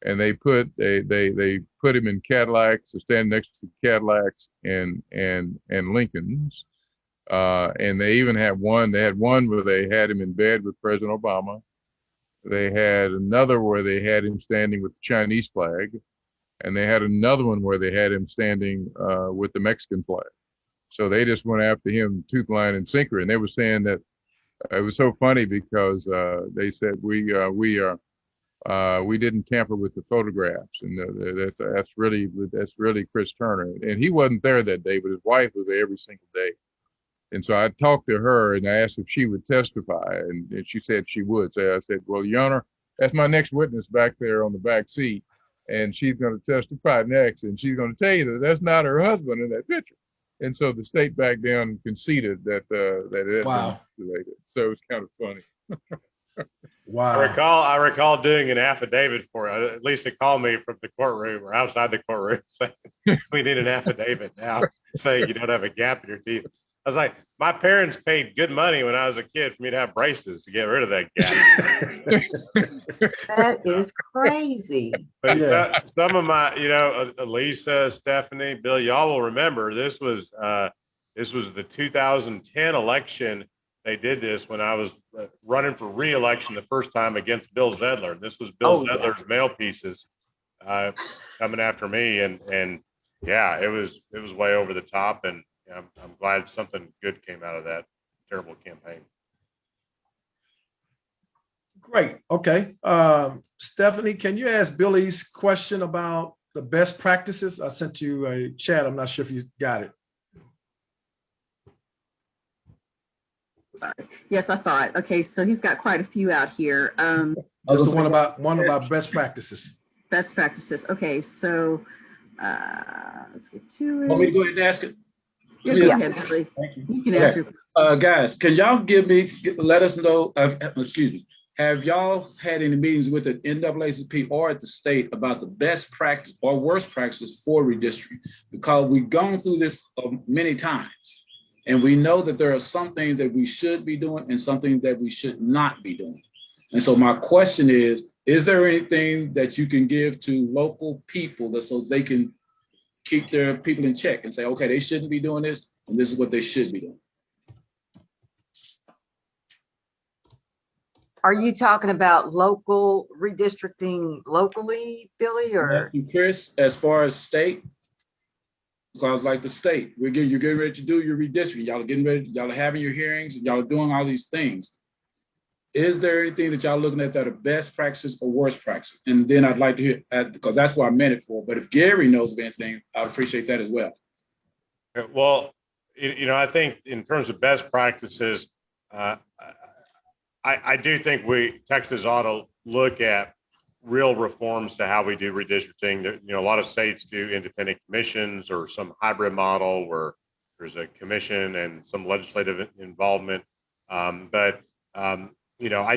they put him in Cadillacs, to stand next to Cadillacs and Lincolns, and they even had one. They had one where they had him in bed with President Obama. They had another where they had him standing with the Chinese flag, and they had another one where they had him standing with the Mexican flag. So they just went after him tooth, line, and sinker. And they were saying that it was so funny because they said we didn't tamper with the photographs, and that's really Chris Turner. And he wasn't there that day, but his wife was there every single day. And so I talked to her and I asked if she would testify, and she said she would. So I said, well, Your Honor, that's my next witness back there on the back seat, and she's going to testify next, and she's going to tell you that that's not her husband in that picture. And so the state backed down and conceded that it had Wow. been related. So it's kind of funny. Wow. I recall doing an affidavit for it. At least they called me from the courtroom or outside the courtroom saying we need an affidavit now saying you don't have a gap in your teeth. I was like, my parents paid good money when I was a kid for me to have braces to get rid of that gap. That is crazy. But Yeah. some of my, Lisa, Stephanie, Bill, y'all will remember this was the 2010 election. They did this when I was running for re-election the first time against Bill Zedler. This was Bill Zedler's mail pieces coming after me, and yeah, it was way over the top, and I'm glad something good came out of that terrible campaign. Great. Okay. Stephanie, can you ask Billy's question about the best practices? I sent you a chat. I'm not sure if you got it. Sorry. Yes, I saw it. Okay, so he's got quite a few out here. Just the one about best practices. Best practices. Okay, so let's get to it. Want me to go ahead and ask it? Yeah, go ahead, Billy. Thank you. You can Okay. answer. Guys, can y'all let us know, excuse me, have y'all had any meetings with the NAACP or at the state about the best practice or worst practices for redistricting? Because we've gone through this many times, and we know that there are some things that we should be doing and something that we should not be doing. And so my question is there anything that you can give to local people so they can keep their people in check and say, okay, they shouldn't be doing this, and this is what they should be doing? Are you talking about local redistricting locally, Billy, or? Chris, as far as state, because like the state, you're getting ready to do your redistricting. Y'all are getting ready, y'all are having your hearings, y'all are doing all these things. Is there anything that y'all looking at that are best practices or worst practices? And then I'd like to hear, because that's what I meant it for. But if Gary knows of anything, I'd appreciate that as well. Well, I think in terms of best practices, I do think Texas ought to look at real reforms to how we do redistricting. A lot of states do independent commissions or some hybrid model where there's a commission and some legislative involvement. I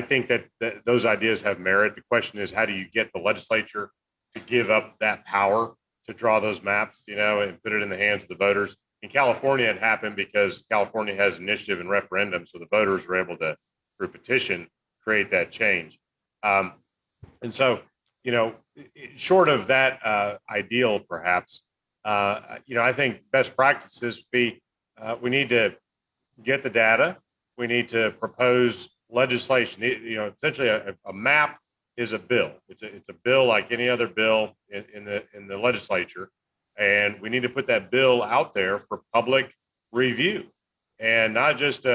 think that those ideas have merit. The question is, how do you get the legislature to give up that power to draw those maps, and put it in the hands of the voters? In California, it happened because California has initiative and referendum, so the voters were able to, through petition, create that change. And so, short of that ideal, perhaps, I think best practices be we need to get the data. We need to propose legislation. Essentially, a map is a bill. It's a bill like any other bill in the legislature, and we need to put that bill out there for public review, and not just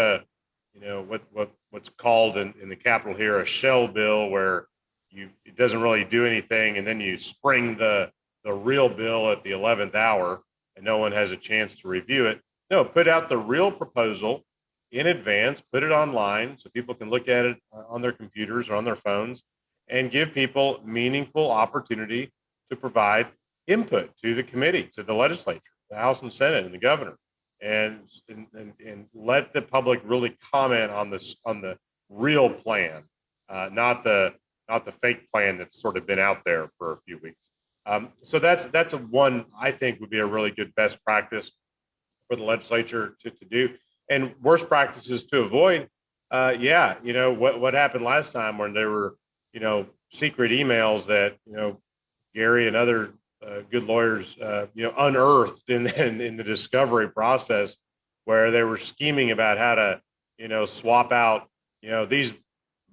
what's called in the Capitol here a shell bill, where it doesn't really do anything, and then you spring the real bill at the 11th hour, and no one has a chance to review it. No, put out the real proposal in advance, put it online so people can look at it on their computers or on their phones, and give people meaningful opportunity to provide input to the committee, to the legislature, the House and Senate, and the governor, and let the public really comment on the real plan, not the fake plan that's sort of been out there for a few weeks. So that's a one I think would be a really good best practice for the legislature to do. And worst practices to avoid, what happened last time when there were, secret emails that, Gary and other good lawyers, unearthed in the discovery process, where they were scheming about how to, swap out, these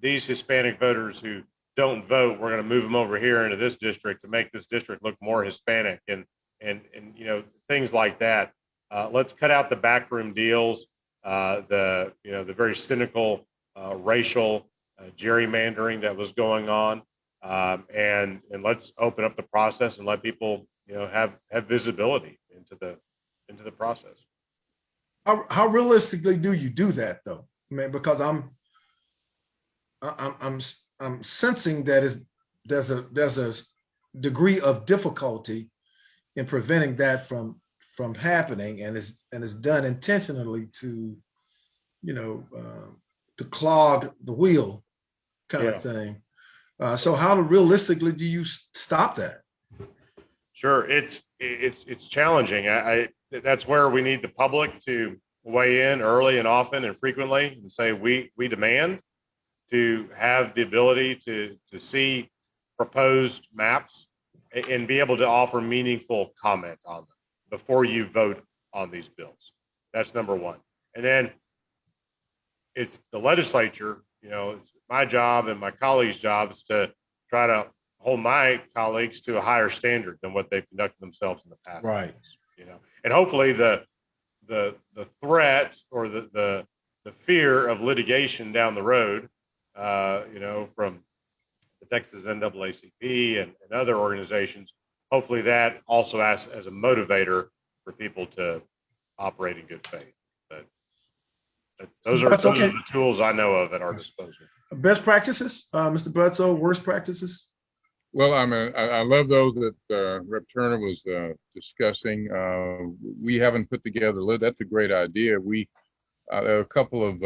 Hispanic voters who don't vote. We're going to move them over here into this district to make this district look more Hispanic, and things like that. let's cut out the backroom deals, the very cynical racial gerrymandering that was going on, and let's open up the process and let people have visibility into the process. How realistically do you do that though? I mean, because I'm sensing that there's a degree of difficulty in preventing that from happening, and it's done intentionally to to clog the wheel kind of thing. So how realistically do you stop that? Sure, it's challenging. That's where we need the public to weigh in early and often and frequently and say we demand to have the ability to see proposed maps and be able to offer meaningful comment on them before you vote on these bills. That's number one. And then it's the legislature, it's my job and my colleagues' job is to try to hold my colleagues to a higher standard than what they've conducted themselves in the past. Right. And hopefully the threat or the fear of litigation down the road, from the Texas NAACP and other organizations, hopefully that also acts as a motivator for people to operate in good faith. But those are the tools I know of at our disposal. Best practices, Mr. Bledsoe, worst practices? Well, I love those that Rep. Turner was discussing. We haven't put together, that's a great idea. There are a couple of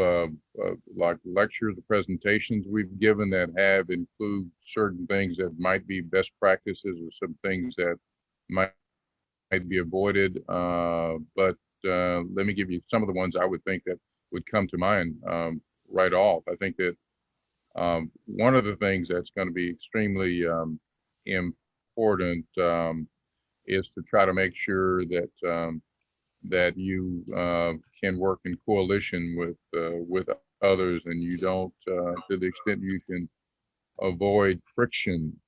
like lectures or presentations we've given that include certain things that might be best practices or some things that might be avoided. But let me give you some of the ones I would think that would come to mind right off. I think that one of the things that's going to be extremely important is to try to make sure that you can work in coalition with others, and you don't, to the extent you can avoid friction.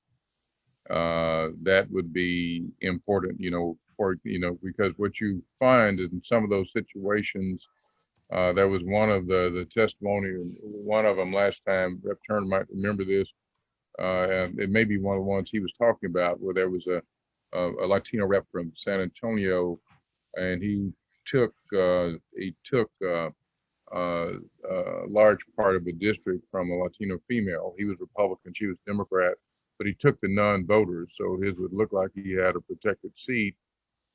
That would be important, because what you find in some of those situations. That was one of the testimony, one of them last time. Rep. Turner might remember this. And it may be one of the ones he was talking about, where there was a Latino rep from San Antonio, and he took a large part of the district from a Latino female. He was Republican, she was Democrat, but he took the non-voters, so his would look like he had a protected seat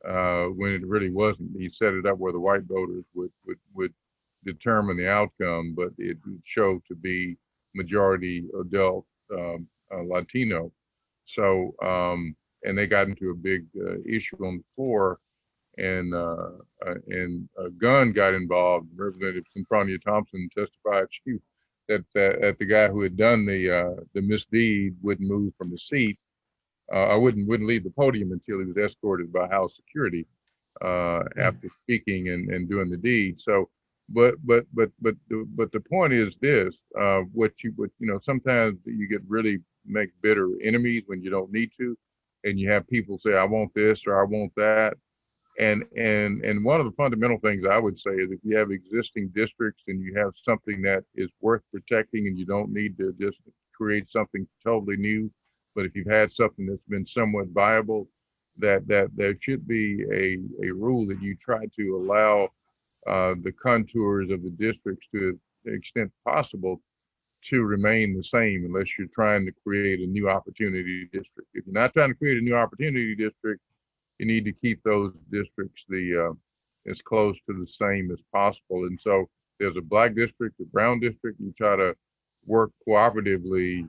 when it really wasn't. He set it up where the white voters would determine the outcome, but it would show to be majority adult Latino. So, and they got into a big issue on the floor, and a gun got involved. Representative Sempronia Thompson testified that the guy who had done the misdeed wouldn't move from the seat. I wouldn't leave the podium until he was escorted by house security after speaking and doing the deed. So, but the point is this: sometimes you get really make bitter enemies when you don't need to, and you have people say, "I want this" or "I want that." And one of the fundamental things I would say is, if you have existing districts and you have something that is worth protecting, and you don't need to just create something totally new, but if you've had something that's been somewhat viable, that there should be a rule that you try to allow the contours of the districts, to the extent possible, to remain the same, unless you're trying to create a new opportunity district. If you're not trying to create a new opportunity district, you need to keep those districts as close to the same as possible. And so there's a black district, a brown district, you try to work cooperatively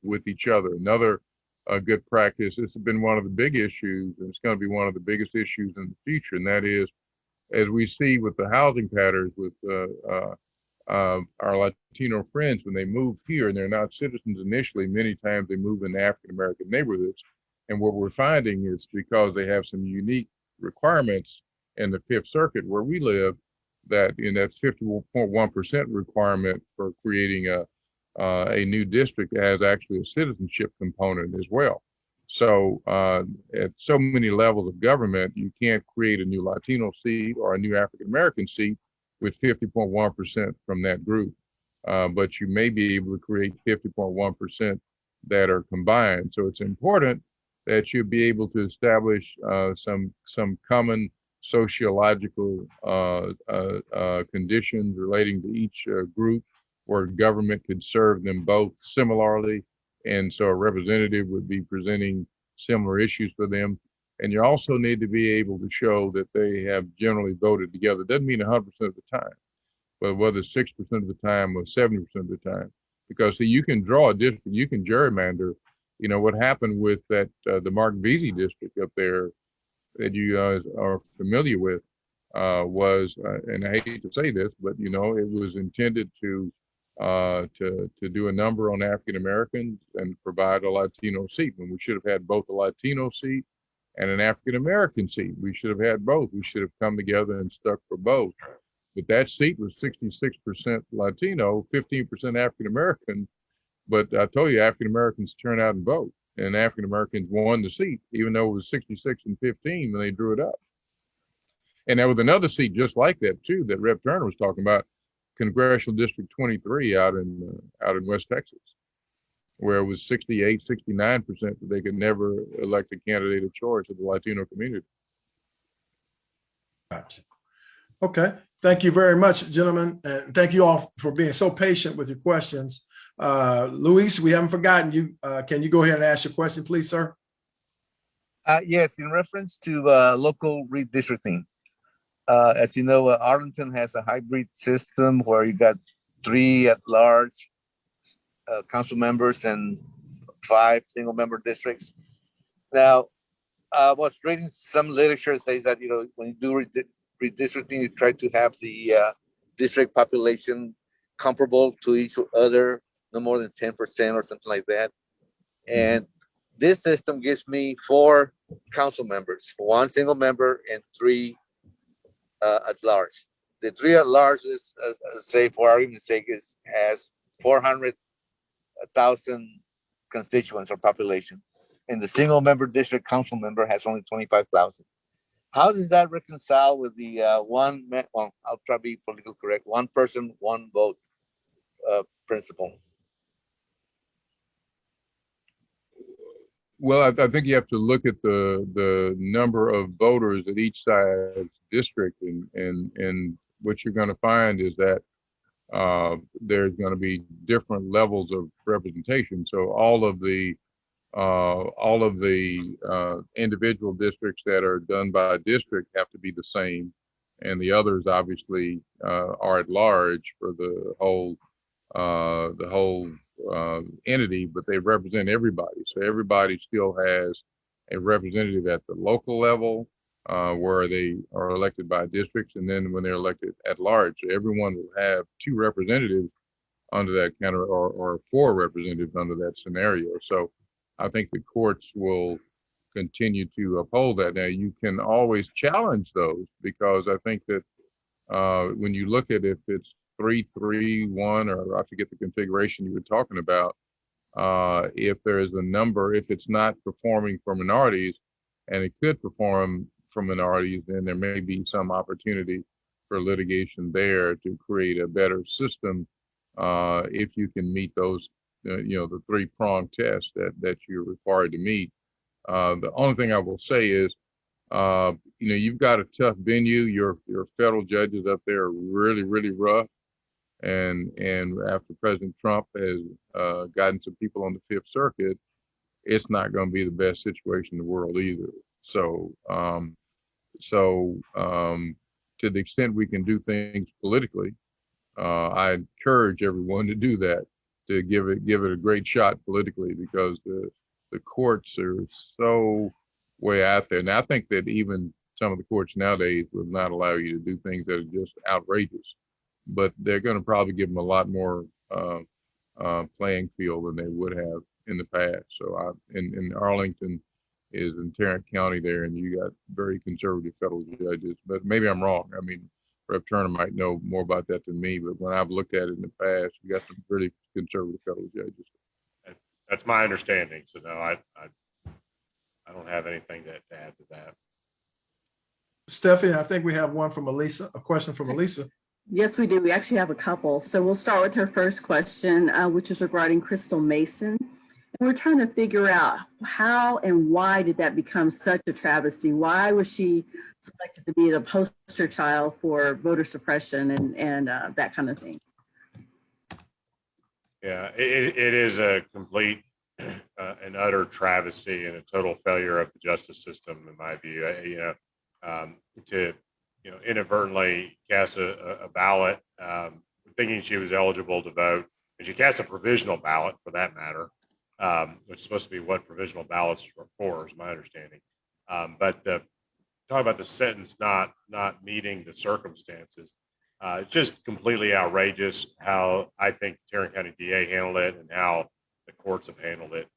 with each other. Another good practice, this has been one of the big issues, and it's going to be one of the biggest issues in the future, and that is, as we see with the housing patterns with our Latino friends, when they move here and they're not citizens initially, many times they move in African-American neighborhoods. And what we're finding is, because they have some unique requirements in the Fifth Circuit where we live, that in that 50.1% requirement for creating a new district, has actually a citizenship component as well. So at so many levels of government, you can't create a new Latino seat or a new African American seat with 50.1% from that group. But you may be able to create 50.1% that are combined. So it's important that you be able to establish some common sociological conditions relating to each group where government could serve them both similarly. And so a representative would be presenting similar issues for them. And you also need to be able to show that they have generally voted together. It doesn't mean 100% of the time, but whether 6% of the time or 70% of the time. Because see, you can draw a district, you can gerrymander. You know, what happened with that, the Mark Vesey district up there that you guys are familiar with was, and I hate to say this, but you know, it was intended to do a number on African Americans and provide a Latino seat when we should have had both a Latino seat and an African American seat. We should have had both. We should have come together and stuck for both. But that seat was 66% Latino, 15% African American. But I told you, African Americans turn out and vote, and African Americans won the seat, even though it was 66 and 15 when they drew it up. And there was another seat just like that too, that Rep. Turner was talking about, Congressional District 23 out in West Texas, where it was 68, 69% that they could never elect a candidate of choice of the Latino community. Gotcha. Okay. Thank you very much, gentlemen. And thank you all for being so patient with your questions. Luis, we haven't forgotten you. Can you go ahead and ask your question, please, sir? Yes, in reference to local redistricting. As you know, Arlington has a hybrid system where you got 3 at-large council members and 5 single-member districts. Now, I was reading some literature that says that, you know, when you do redistricting, you try to have the district population comparable to each other, no more than 10% or something like that. And this system gives me 4 council members, 1 single member and 3 at large. The 3 at large is, say, for argument's sake, has 400,000 constituents or population, and the single member district council member has only 25,000. How does that reconcile with the well, I'll try to be politically correct, 1 person, 1 vote principle? Well, I think you have to look at the number of voters at each side's district, and what you're going to find is that there's going to be different levels of representation. So all of the individual districts that are done by a district have to be the same, and the others obviously are at large for the whole entity, but they represent everybody. So everybody still has a representative at the local level where they are elected by districts, and then when they're elected at large, so everyone will have 2 representatives under that kind of, or 4 representatives under that scenario. So I think the courts will continue to uphold that. Now, you can always challenge those, because I think that when you look at if it's 3-3-1, or I forget the configuration you were talking about, if there is a number, if it's not performing for minorities and it could perform for minorities, then there may be some opportunity for litigation there to create a better system if you can meet those, you know, the 3-prong test that you're required to meet. The only thing I will say is, you know, you've got a tough venue. Your federal judges up there are really, really rough. And after President Trump has gotten some people on the 5th Circuit, it's not going to be the best situation in the world either. So, to the extent we can do things politically, I encourage everyone to do that, to give it a great shot politically, because the courts are so way out there. And I think that even some of the courts nowadays would not allow you to do things that are just outrageous, but they're going to probably give them a lot more playing field than they would have in the past. So in Arlington is in Tarrant County there, and you got very conservative federal judges, but maybe I'm wrong. I mean, Rep. Turner might know more about that than me, but when I've looked at it in the past, you got some really conservative federal judges. That's my understanding. So no, I don't have anything to add to that. Stephanie, I think we have one from Elisa, a question from Elisa. Yes, we do. We actually have a couple. So we'll start with her first question, which is regarding Crystal Mason. And we're trying to figure out how and why did that become such a travesty? Why was she selected to be the poster child for voter suppression and that kind of thing? Yeah, it is a complete and utter travesty and a total failure of the justice system, in my view. To inadvertently cast a ballot, thinking she was eligible to vote, and she cast a provisional ballot for that matter, which is supposed to be what provisional ballots are for, is my understanding. But talk about the sentence not meeting the circumstances. It's just completely outrageous how I think the Tarrant County DA handled it and how the courts have handled it.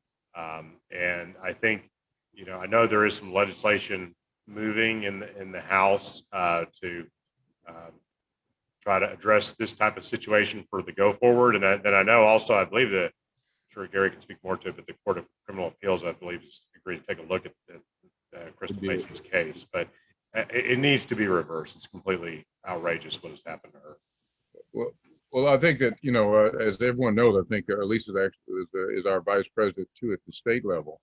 And I think, I know there is some legislation moving in the House to try to address this type of situation for the go forward. And I know also, I believe that, I'm sure Gary can speak more to it, but the Court of Criminal Appeals, I believe, has agreed to take a look at Crystal Mason's case. But it needs to be reversed. It's completely outrageous what has happened to her. Well, I think that, as everyone knows, I think Lisa actually is our vice president too at the state level.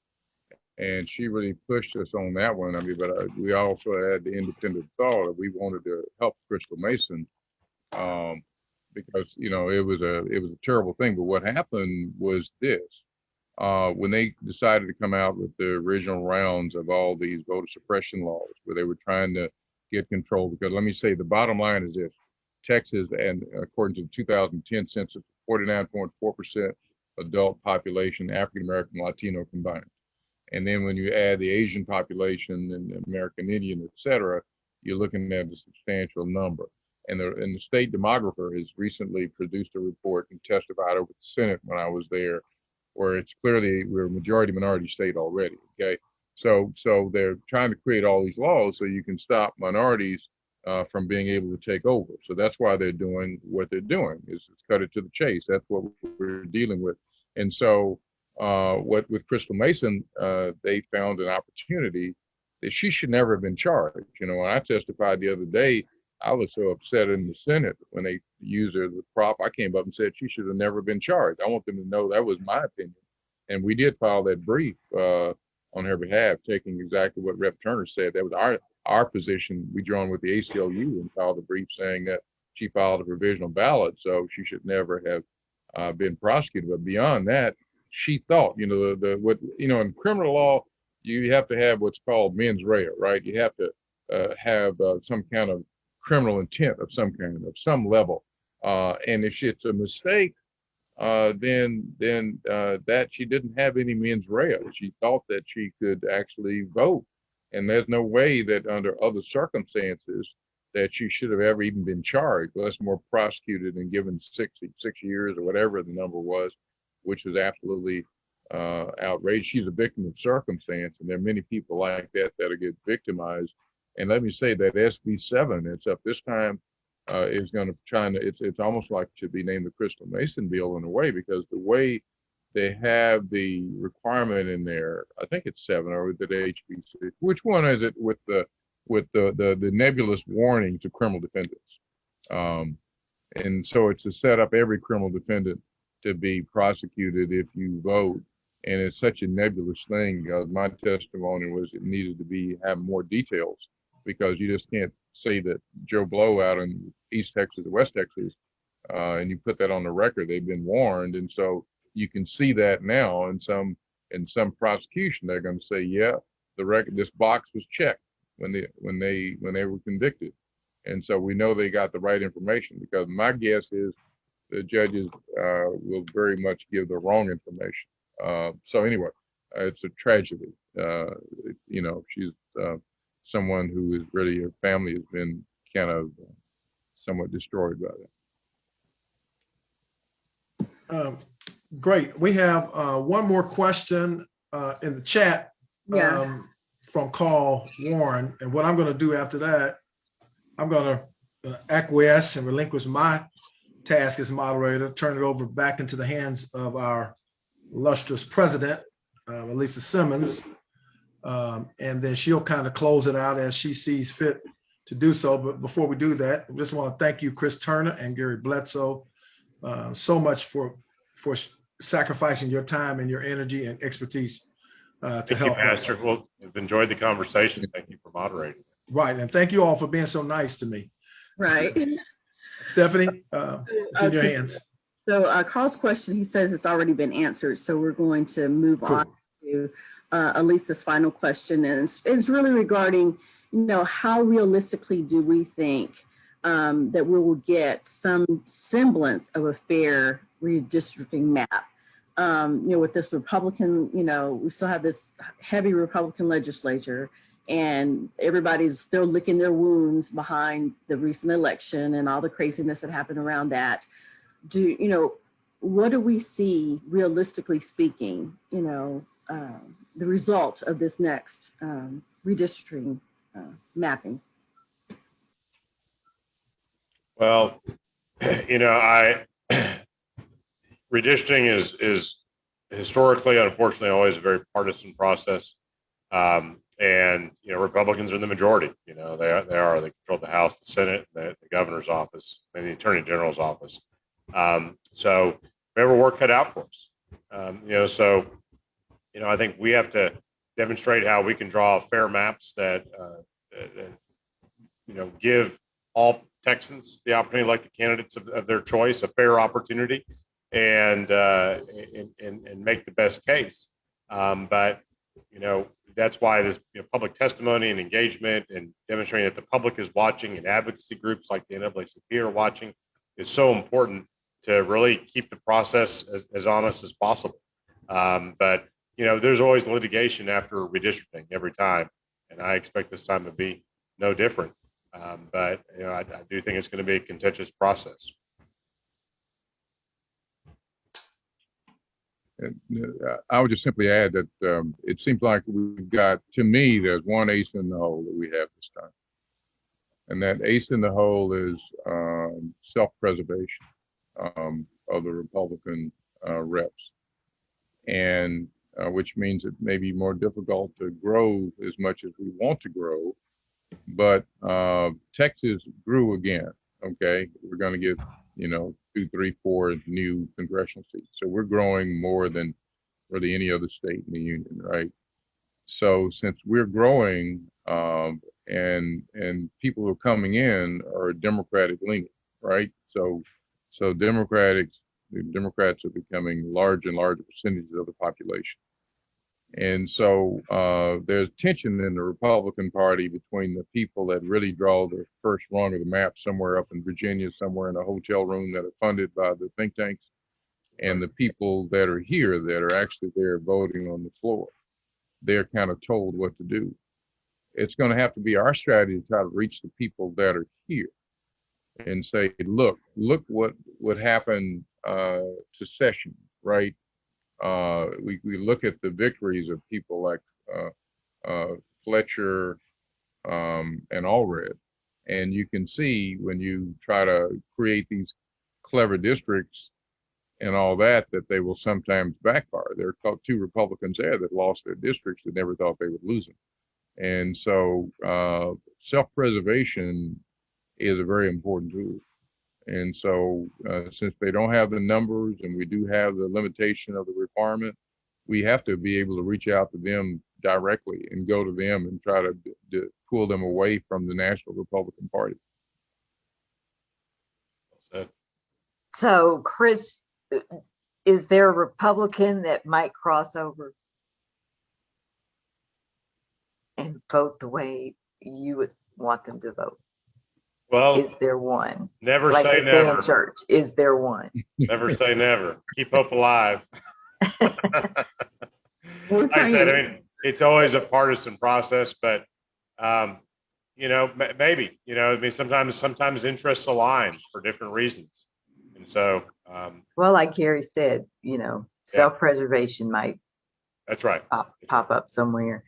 And she really pushed us on that one. I mean, but we also had the independent thought that we wanted to help Crystal Mason because, it was a terrible thing. But what happened was this. When they decided to come out with the original rounds of all these voter suppression laws, where they were trying to get control, because let me say, the bottom line is this: Texas, and according to the 2010 census, 49.4% adult population, African American, Latino combined. And then when you add the Asian population and the American Indian, et cetera, you're looking at a substantial number. And the state demographer has recently produced a report and testified over the Senate when I was there, where it's clearly we're a majority minority state already. Okay, so they're trying to create all these laws so you can stop minorities from being able to take over. So that's why they're doing what they're doing, is cut it to the chase. That's what we're dealing with. And so what with Crystal Mason, they found an opportunity that she should never have been charged. When I testified the other day, I was so upset in the Senate when they used her as a prop. I came up and said she should have never been charged. I want them to know that was my opinion. And we did file that brief on her behalf, taking exactly what Rep. Turner said. That was our position. We joined with the ACLU and filed a brief saying that she filed a provisional ballot, so she should never have been prosecuted. But beyond that, she thought, in criminal law, you have to have what's called mens rea, right? You have to have some kind of criminal intent of some level. And if it's a mistake, then that she didn't have any mens rea. She thought that she could actually vote. And there's no way that under other circumstances that she should have ever even been charged, less more prosecuted and given 6 years or whatever the number was, which was absolutely outrageous. She's a victim of circumstance, and there are many people like that that get victimized. And let me say that SB 7, it's up this time, is going to it's almost like it should be named the Crystal Mason bill in a way, because the way they have the requirement in there, I think it's 7, or is it HB6? Which one is it with the nebulous warning to criminal defendants? And so it's to set up every criminal defendant to be prosecuted if you vote. And it's such a nebulous thing. My testimony was it needed to have more details, because you just can't say that Joe Blow out in East Texas or West Texas, and you put that on the record, they've been warned. And so you can see that now in some prosecution, they're going to say, yeah, this box was checked when they were convicted. And so we know they got the right information, because my guess is the judges will very much give the wrong information. So anyway, it's a tragedy. She's someone who is really, her family has been kind of somewhat destroyed by that. Great. We have one more question in the chat from Carl Warren. And what I'm going to do after that, I'm going to acquiesce and relinquish my task as moderator, turn it over back into the hands of our illustrious president, Elisa Simmons, and then she'll kind of close it out as she sees fit to do so. But before we do that, I just want to thank you, Chris Turner and Gary Bledsoe, so much for sacrificing your time and your energy and expertise to Thank help you, Pastor. us. Well, I've enjoyed the conversation. Thank you for moderating. Right, and thank you all for being so nice to me. Right. Stephanie, it's in your hands. So Carl's question, he says it's already been answered. So we're going to move on to Elisa's final question. And it's really regarding, how realistically do we think that we will get some semblance of a fair redistricting map? With this Republican, we still have this heavy Republican legislature, and everybody's still licking their wounds behind the recent election and all the craziness that happened around that. What do we see, realistically speaking, the result of this next redistricting mapping? Well, redistricting is historically, unfortunately, always a very partisan process. And Republicans are in the majority. They control the House, the Senate, the governor's office, and the attorney general's office. So we have our work cut out for us. I think we have to demonstrate how we can draw fair maps that give all Texans the opportunity, like the candidates of their choice, a fair opportunity, and make the best case. But that's why this public testimony and engagement and demonstrating that the public is watching, and advocacy groups like the NAACP are watching, is so important to really keep the process as honest as possible. But there's always litigation after redistricting every time, and I expect this time to be no different. But I do think it's going to be a contentious process. I would just simply add that it seems like we've got, to me, there's one ace in the hole that we have this time. And that ace in the hole is self-preservation of the Republican reps. And which means it may be more difficult to grow as much as we want to grow. But Texas grew again, okay? We're going to get, 2, 3, 4 new congressional seats. So we're growing more than really any other state in the union, right? So since we're growing and people who are coming in are Democratic leaning, right? So the Democrats are becoming larger and larger percentages of the population. And so there's tension in the Republican Party between the people that really draw the first rung of the map somewhere up in Virginia, somewhere in a hotel room that are funded by the think tanks, and the people that are here that are actually there voting on the floor. They're kind of told what to do. It's going to have to be our strategy to try to reach the people that are here and say, look what happened to Sessions, right? We look at the victories of people like Fletcher and Allred, and you can see when you try to create these clever districts and all that they will sometimes backfire. There are 2 Republicans there that lost their districts that never thought they would lose them. And so self-preservation is a very important tool. And so since they don't have the numbers and we do have the limitation of the requirement, we have to be able to reach out to them directly and go to them and try to pull them away from the National Republican Party. So, Chris, is there a Republican that might cross over and vote the way you would want them to vote? Well, is there one? Never like say they say never. in church, is there one? Never say never. Keep hope alive. Like I said, it's always a partisan process, but maybe, sometimes interests align for different reasons. And so, well, like Gary said, self-preservation might that's right. pop up somewhere.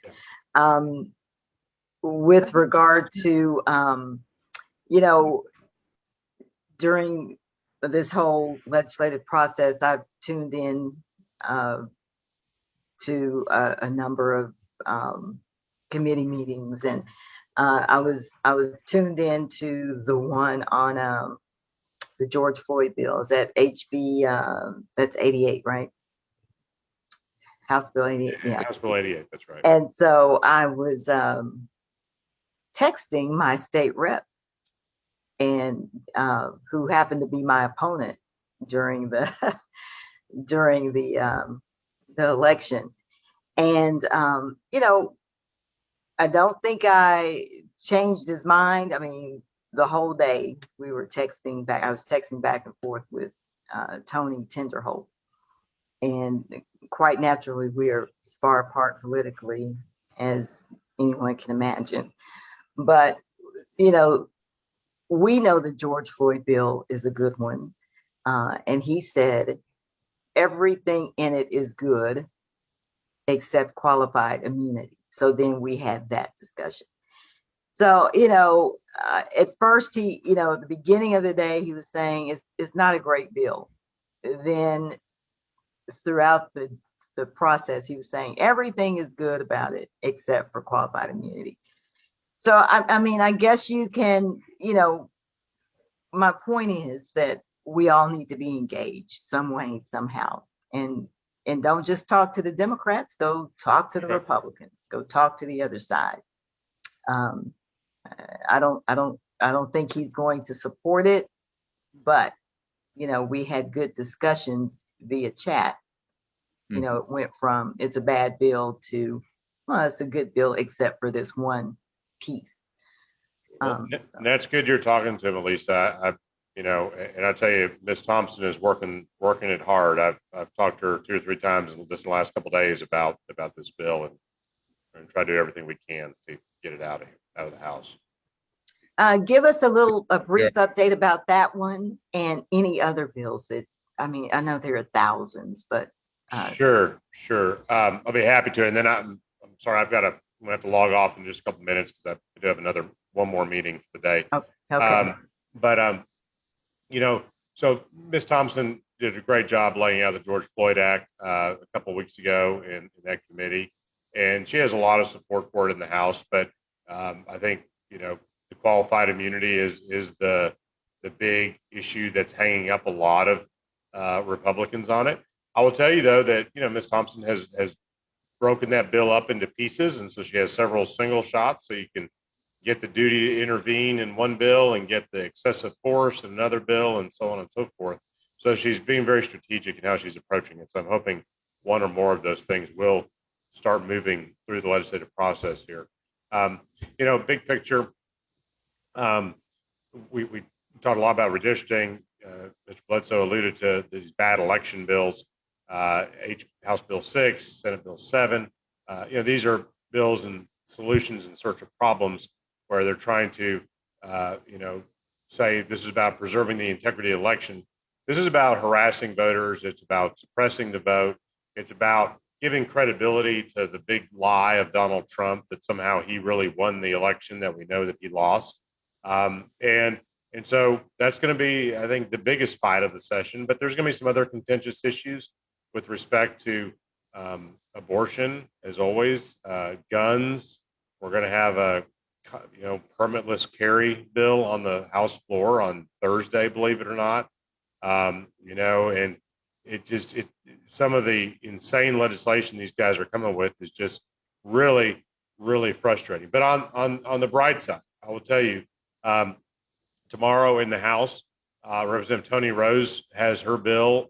Yeah. With regard to, during this whole legislative process, I've tuned in to a number of committee meetings, and I was tuned in to the one on the George Floyd bill. Is that HB? That's 88, right? House Bill 88. Yeah. House Bill 88. That's right. And so I was texting my state rep, and who happened to be my opponent during the during the election. And you know, I don't think I changed his mind. I mean, the whole day we were texting back. I was texting back and forth with Tony Tinderholt, and quite naturally, we are as far apart politically as anyone can imagine. But you know, we know the George Floyd bill is a good one, and he said everything in it is good except qualified immunity. So then we had that discussion. So, you know, at first he, you know, at the beginning of the day, he was saying it's not a great bill. Then throughout the process, he was saying everything is good about it except for qualified immunity. So, I mean, I guess you can, you know, my point is that we all need to be engaged some way, somehow. And don't just talk to the Democrats, go talk to the Republicans, go talk to the other side. I don't think he's going to support it, but you know, we had good discussions via chat. You know, it went from it's a bad bill to, well, it's a good bill except for this one piece. So. That's good you're talking to him, Elisa. You know, and I tell you, Miss Thompson is working it hard. I've talked to her 2 or 3 times in just the last couple of days about this bill, and try to do everything we can to get it out of the House. Give us a brief update about that one and any other bills that, I mean, I know there are thousands, but Sure. I'll be happy to. And then I'm sorry, I'm gonna have to log off in just a couple of minutes because I do have one more meeting for the day. Okay. You know, so Ms. Thompson did a great job laying out the George Floyd Act a couple of weeks ago in that committee, and she has a lot of support for it in the House. But I think, you know, the qualified immunity is the big issue that's hanging up a lot of Republicans on it. I will tell you though that, you know, Ms. Thompson has broken that bill up into pieces, and so she has several single shots, so you can get the duty to intervene in one bill and get the excessive force in another bill, and so on and so forth. So she's being very strategic in how she's approaching it. So I'm hoping one or more of those things will start moving through the legislative process here. You know, big picture, we talked a lot about redistricting. Mr. Bledsoe alluded to these bad election bills, House Bill 6, Senate Bill 7. You know, these are bills and solutions in search of problems, where they're trying to, you know, say this is about preserving the integrity of the election. This is about harassing voters. It's about suppressing the vote. It's about giving credibility to the big lie of Donald Trump that somehow he really won the election that we know that he lost. And so that's going to be, I think, the biggest fight of the session. But there's going to be some other contentious issues with respect to abortion, as always, guns. We're going to have a permitless carry bill on the House floor on Thursday, believe it or not. You know, and some of the insane legislation these guys are coming with is just really, really frustrating. But on the bright side, I will tell you, tomorrow in the House, Representative Tony Rose has her bill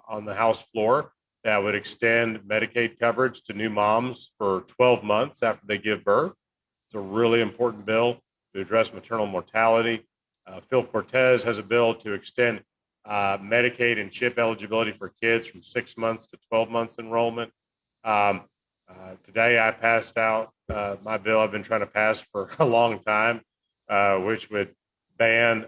on the House floor that would extend Medicaid coverage to new moms for 12 months after they give birth. It's a really important bill to address maternal mortality. Phil Cortez has a bill to extend Medicaid and CHIP eligibility for kids from 6 months to 12 months enrollment. Today I passed out my bill I've been trying to pass for a long time, which would ban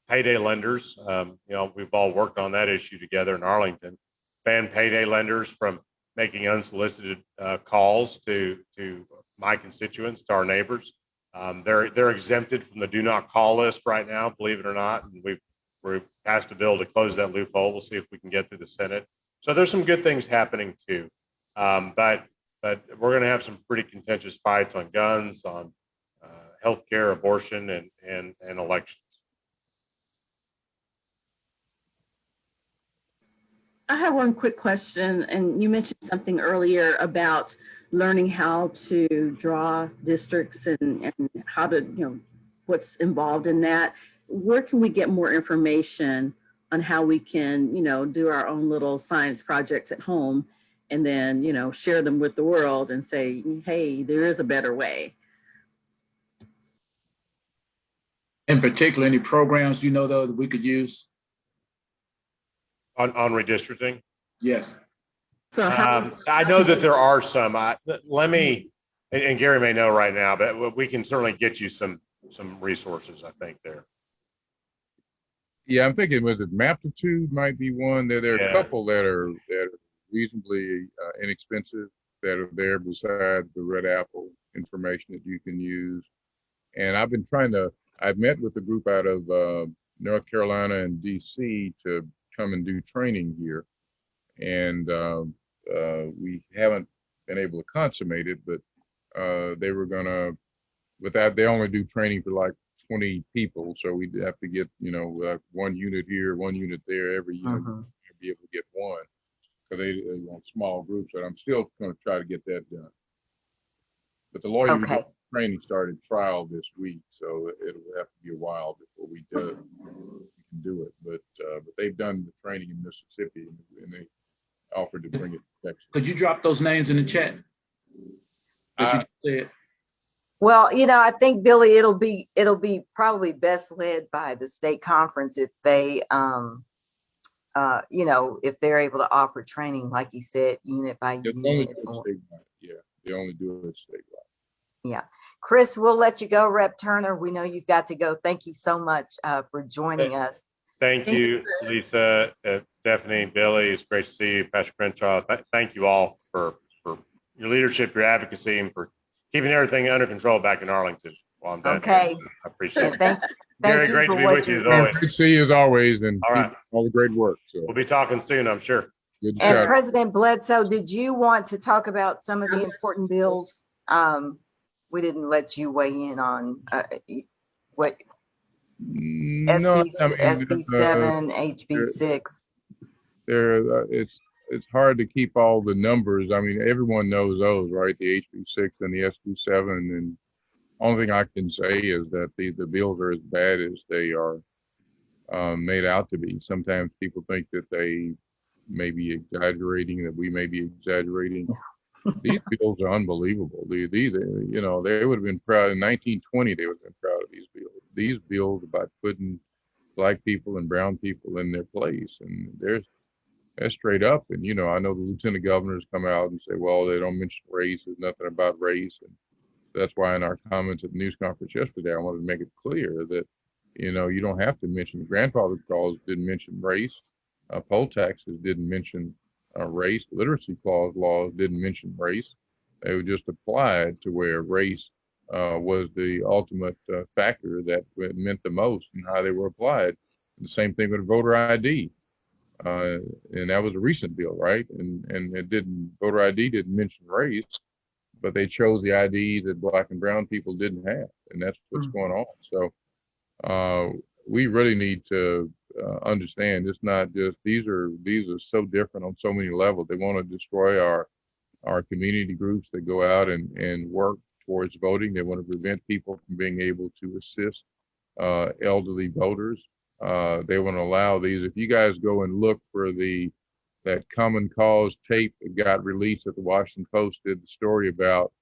payday lenders. You know, we've all worked on that issue together in Arlington. Ban payday lenders from making unsolicited calls to my constituents, to our neighbors. They're exempted from the do not call list right now, believe it or not. And we've passed a bill to close that loophole. We'll see if we can get through the Senate. So there's some good things happening too. But but we're going to have some pretty contentious fights on guns, on healthcare, abortion, and elections. I have one quick question, and you mentioned something earlier about learning how to draw districts and how to, what's involved in that. Where can we get more information on how we can, do our own little science projects at home and then, share them with the world and say, hey, there is a better way? In particular, any programs though that we could use? On redistricting? Yes. So I know that there are some. Let me, and Gary may know right now, but we can certainly get you some resources, I think, there. Yeah, I'm thinking, was it Maptitude might be one? There are a couple that are reasonably inexpensive that are there besides the Red Apple information that you can use. And I've met with a group out of North Carolina and DC to come and do training here. And we haven't been able to consummate it, but they were gonna, they only do training for like 20 people. So we'd have to get, like one unit here, one unit there, every unit be able to get one. So they want small groups, but I'm still gonna try to get that done. But the lawyer training started trial this week, so it'll have to be a while before we can do it. But they've done the training in Mississippi, and they offered to bring it to Texas. Could you drop those names in the chat? Well, I think, Billy, it'll be probably best led by the state conference if they, if they're able to offer training, like you said, unit by unit. Yeah, they only do it statewide. Yeah. Chris, we'll let you go. Rep Turner, we know you've got to go. Thank you so much for joining us. Thank you, Lisa, Stephanie, Billy. It's great to see you, Pastor Crenshaw. Thank you all for your leadership, your advocacy, and for keeping everything under control back in Arlington while I'm done. Okay. Here. I appreciate it. Thank Gary, you great to be with you as always. Great to see you as always, and all right, all the great work. So we'll be talking soon, I'm sure. Good to and chat. President Bledsoe, did you want to talk about some of the important bills? We didn't let you weigh in on what SB 7, HB 6. It's hard to keep all the numbers. I mean, everyone knows those, right? The HB 6 and the SB 7. And only thing I can say is that the bills are as bad as they are made out to be. Sometimes people think that they may be exaggerating, that we may be exaggerating. These bills are unbelievable. These, they would have been proud in 1920. They would have been proud of these bills. These bills about putting Black people and brown people in their place, and they're straight up. And I know the lieutenant governors come out and say, well, they don't mention race. There's nothing about race, and that's why in our comments at the news conference yesterday, I wanted to make it clear that you don't have to mention. Grandfather clause didn't mention race. Poll taxes didn't mention race. Literacy clause laws didn't mention race. They were just applied to where race was the ultimate factor that meant the most and how they were applied. And the same thing with voter ID. And that was a recent bill, right? And voter ID didn't mention race, but they chose the IDs that Black and brown people didn't have. And that's what's going on. So we really need to understand it's not just these are so different on so many levels. They want to destroy our community groups that go out and work towards voting. They want to prevent people from being able to assist elderly voters. They want to allow these. If you guys go and look for that Common Cause tape that got released that the Washington Post did the story about,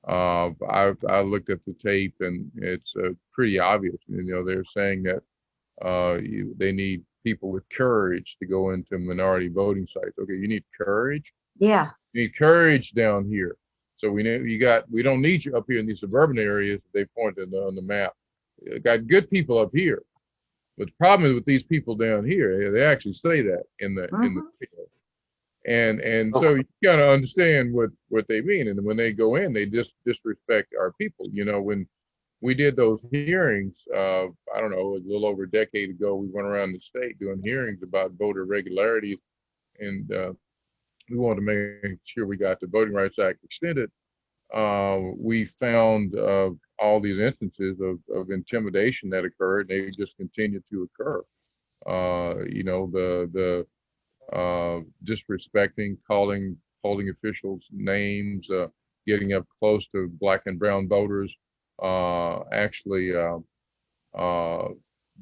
I looked at the tape and it's pretty obvious. They're saying that they need people with courage to go into minority voting sites. Okay, you need courage. Yeah. You need courage down here. So we don't need you up here in these suburban areas that they pointed on the map. You got good people up here. But the problem is with these people down here, they actually say that in the video. And so you gotta understand what they mean. And when they go in, they disrespect our people. When we did those hearings, I don't know, a little over a decade ago, we went around the state doing hearings about voter irregularities and we wanted to make sure we got the Voting Rights Act extended. We found all these instances of intimidation that occurred. They just continued to occur. You know, the disrespecting, calling polling officials names, getting up close to black and brown voters. Actually,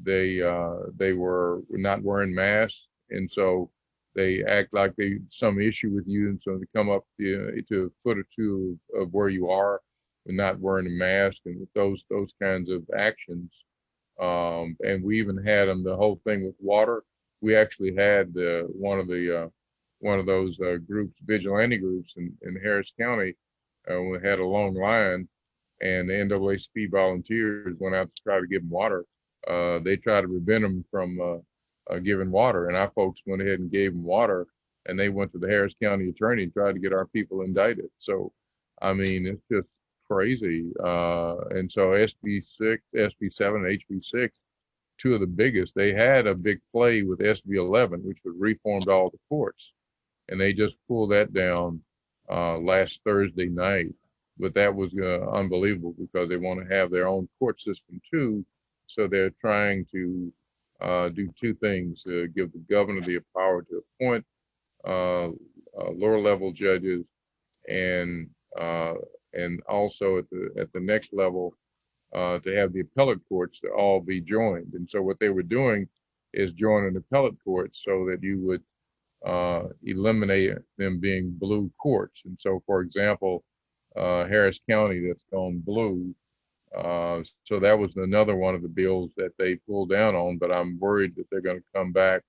they were not wearing masks, and so they act like they some issue with you, and so they come up to a foot or two of where you are, and not wearing a mask, and those kinds of actions. And we even had them the whole thing with water. We actually had one of those groups, vigilante groups in Harris County. We had a long line, and the NAACP volunteers went out to try to give them water. They tried to prevent them from giving water, and our folks went ahead and gave them water, and they went to the Harris County attorney and tried to get our people indicted. So, I mean, it's just crazy. And so SB6, SB7, and HB6, two of the biggest, they had a big play with SB11, which would reformed all the courts, and they just pulled that down last Thursday night. But that was unbelievable because they want to have their own court system too. So they're trying to do two things: give the governor the power to appoint lower level judges, and also at the next level to have the appellate courts to all be joined. And so what they were doing is joining appellate courts so that you would eliminate them being blue courts. And so, for example, Harris County that's gone blue. So that was another one of the bills that they pulled down on, but I'm worried that they're going to come back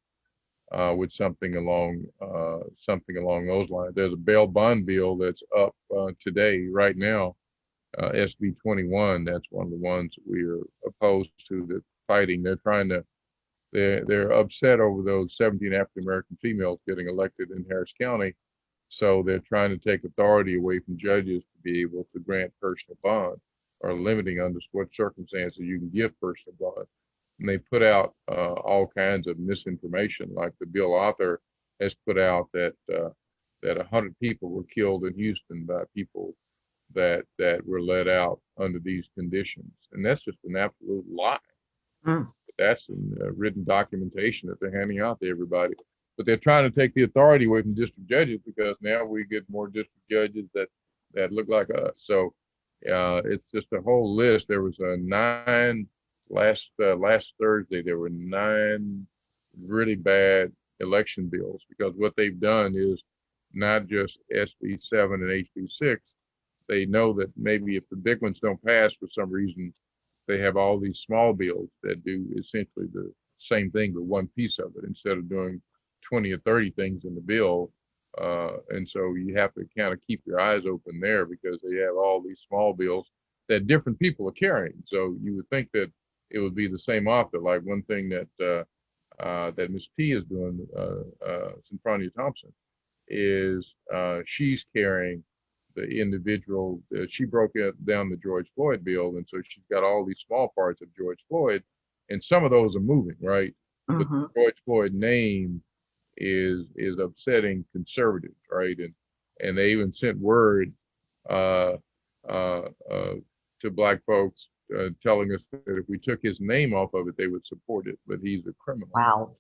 with something along those lines. There's a bail bond bill that's up today, right now, SB 21. That's one of the ones that we are opposed to, that fighting. They're upset over those 17 African American females getting elected in Harris County. So they're trying to take authority away from judges to be able to grant personal bond, or limiting under what circumstances you can give personal bond. And they put out all kinds of misinformation, like the bill author has put out that 100 people were killed in Houston by people that were let out under these conditions. And that's just an absolute lie. Mm. That's in written documentation that they're handing out to everybody. But they're trying to take the authority away from district judges, because now we get more district judges that look like us. So it's just a whole list. There was 9 last Thursday. There were 9 really bad election bills, because what they've done is not just SB7 and HB6. They know that maybe if the big ones don't pass for some reason, they have all these small bills that do essentially the same thing, but one piece of it, instead of doing 20 or 30 things in the bill. And so you have to kind of keep your eyes open there, because they have all these small bills that different people are carrying. So you would think that it would be the same author. Like one thing that Ms. T is doing, Synfronia Thompson, is she's carrying the individual. She broke down the George Floyd bill, and so she's got all these small parts of George Floyd, and some of those are moving, right? Mm-hmm. But the George Floyd name is upsetting conservatives, right? And they even sent word to black folks telling us that if we took his name off of it, they would support it, but he's a criminal. Wow.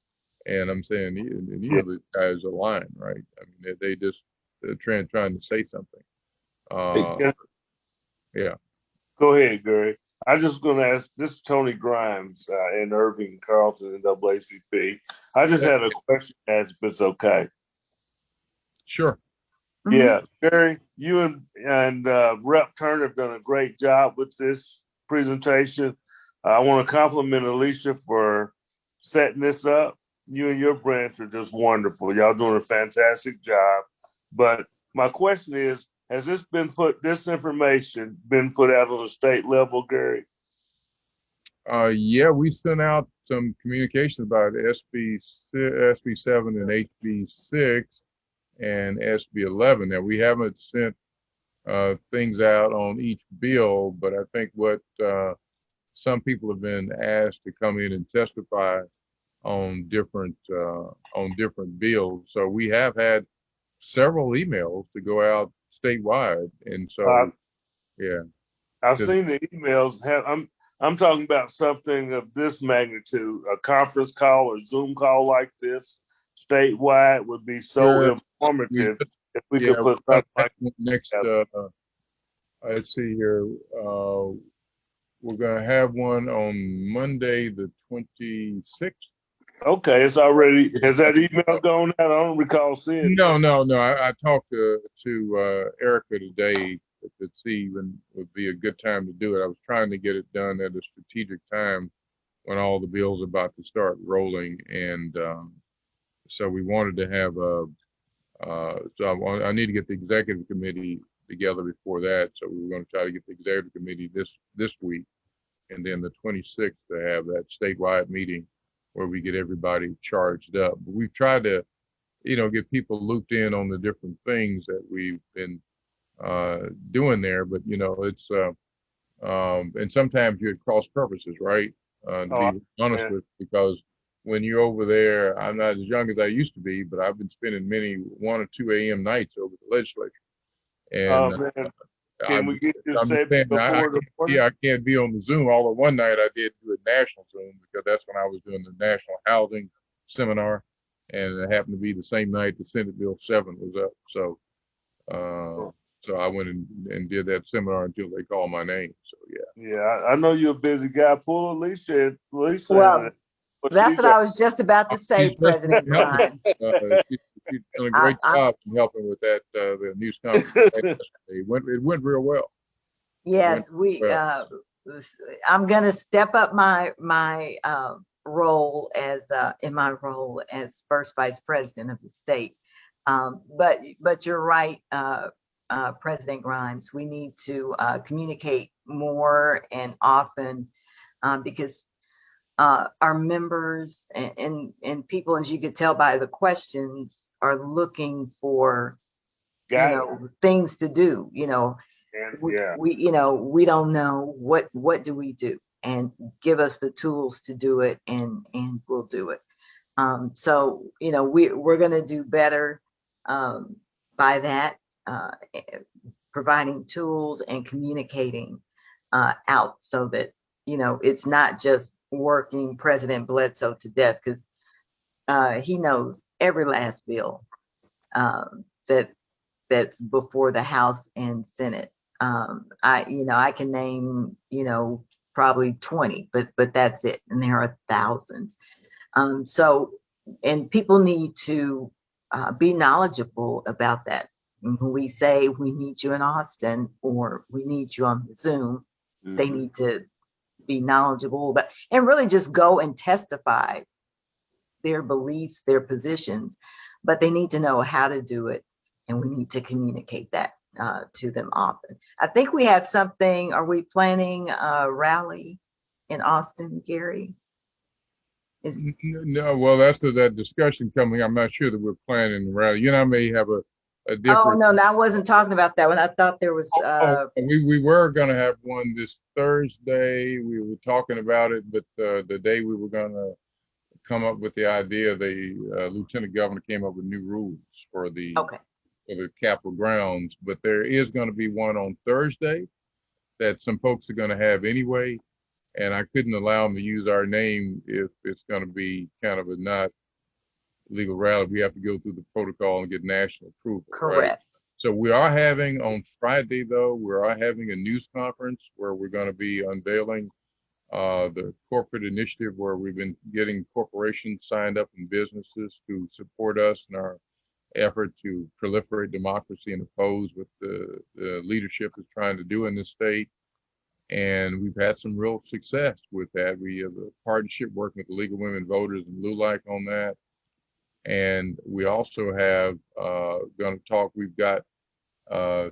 And I'm saying, the guys are lying, right? I mean, they're trying to say something. Yeah. Go ahead, Gary. I just going to ask, this is Tony Grimes in Irving, Carlton, NAACP. I just had a question to ask, if it's okay. Sure. Mm-hmm. Yeah, Gary, you and Rep. Turner have done a great job with this presentation. I want to compliment Alicia for setting this up. You and your branch are just wonderful. Y'all doing a fantastic job. But my question is, has this information been put out on the state level, Gary? Yeah, we sent out some communications about SB7 and HB6 and SB11. Now, we haven't sent things out on each bill, but I think what some people have been asked to come in and testify on different bills. So we have had several emails to go out statewide. And Uh, so, yeah. I've to- seen the emails. I'm talking about something of this magnitude. A conference call or Zoom call like this statewide would be so Sure. informative if we Yeah, could put we're something like next, that. let's see here. We're going to have one on Monday, the 26th. Okay, it's already, has that email gone out? I don't recall seeing it. No. I talked to Erica today to see when would be a good time to do it. I was trying to get it done at a strategic time when all the bills are about to start rolling. And so we wanted to have I need to get the executive committee together before that. So we were going to try to get the executive committee this week, and then the 26th to have that statewide meeting where we get everybody charged up. But we've tried to, get people looped in on the different things that we've been doing there. But it's and sometimes you're at cross purposes, right? To be honest yeah. with you, because when you're over there, I'm not as young as I used to be, but I've been spending many 1 or 2 a.m. nights over the legislature. And Man, can we get this I'm set saying before the morning? I can't be on the Zoom. Although one night I did do a national Zoom because that's when I was doing the national housing seminar, and it happened to be the same night the Senate Bill 7 was up. So, so I went and did that seminar until they called my name. So yeah. Yeah, I know you're a busy guy. Pull Alicia. Well, that's what I was just about to say, She's President Grimes. She's done a great job in helping with that the news conference. It went real well. Yes, I'm going to step up my role as in my role as first vice president of the state. But you're right, President Grimes. We need to communicate more and often because our members and people, as you could tell by the questions, are looking for things to do. We don't know what do we do, and give us the tools to do it, and we'll do it. So we're going to do better by that, providing tools and communicating out so that it's not just working President Bledsoe to death, because he knows every last bill that's before the House and Senate. I can name probably 20, but that's it, and there are thousands. So, and people need to be knowledgeable about that. When we say we need you in Austin or we need you on Zoom, they need to be knowledgeable about, and really just go and testify their beliefs, their positions, but they need to know how to do it, and we need to communicate that to them often. I think we have something. Are we planning a rally in Austin, Gary? No, well, that's that discussion coming. I'm not sure that we're planning a rally. I may have a different. Oh no, I wasn't talking about that one. I thought there was. We were going to have one this Thursday. We were talking about it, but the day we were going to come up with the idea, the lieutenant governor came up with new rules for the Capitol grounds. But there is going to be one on Thursday that some folks are going to have anyway. And I couldn't allow them to use our name if it's going to be kind of a not legal rally. We have to go through the protocol and get national approval. Correct. Right? So we are having on Friday, though, we are having a news conference where we're going to be unveiling the corporate initiative where we've been getting corporations signed up and businesses to support us in our effort to proliferate democracy and oppose what the leadership is trying to do in this state. And we've had some real success with that. We have a partnership working with the League of Women Voters and Lulac on that. And we also have going to talk, we've got 3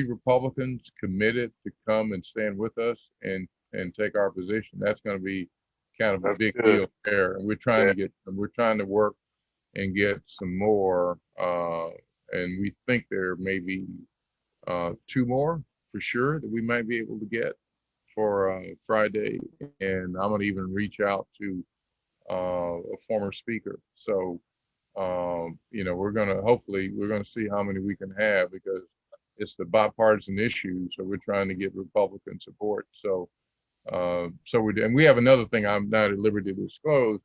Republicans committed to come and stand with us and take our position. That's going to be kind of a big deal there. And we're trying to work and get some more. And we think there may be 2 more for sure that we might be able to get for Friday, and I'm going to even reach out to a former speaker. So hopefully we're gonna see how many we can have, because it's the bipartisan issue. So we're trying to get Republican support. So and we have another thing I'm not at liberty to disclose,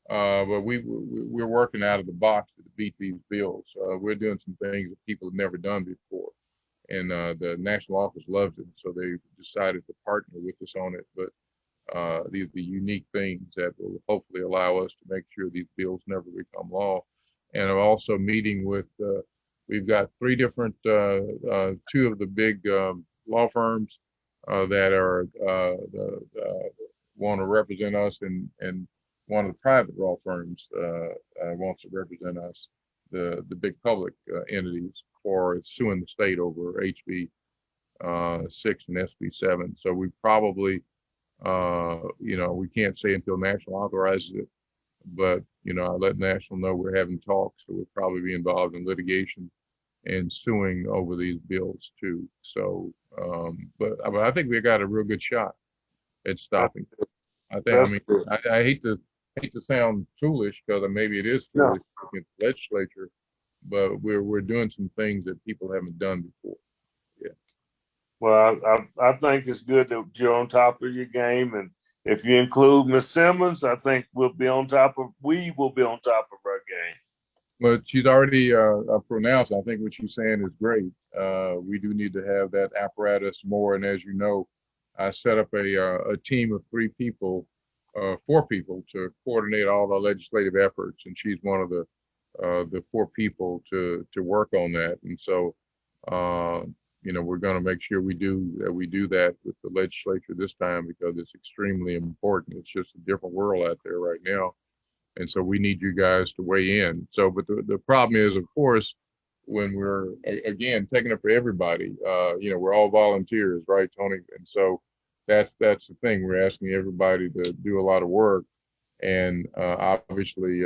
but we're working out of the box to beat these bills. We're doing some things that people have never done before, and the national office loves it, so they decided to partner with us on it. But these are the unique things that will hopefully allow us to make sure these bills never become law. And I'm also meeting with, we've got 3 different, 2 of the big law firms that are want to represent us, and one of the private law firms wants to represent us, the big public entities, for suing the state over HB 6 and SB 7. So we probably, we can't say until national authorizes it, but I let national know we're having talks, so we'll probably be involved in litigation and suing over these bills too. So, but I think we got a real good shot at stopping. I hate to sound foolish, because maybe it is foolish against the legislature, but we're doing some things that people haven't done before. Yeah. Well, I think it's good that you're on top of your game, and if you include Ms. Simmons, I think we will be on top of our game. But she's already pronounced. I think what she's saying is great. We do need to have that apparatus more, and as you know, I set up a team of 4 people to coordinate all our legislative efforts, and she's one of the 4 people to work on that. And so, we're going to make sure we do that with the legislature this time, because it's extremely important. It's just a different world out there right now, and so we need you guys to weigh in. So, but the problem is, of course, when we're again taking it for everybody, we're all volunteers, right, Tony? And so that's the thing. We're asking everybody to do a lot of work, and obviously,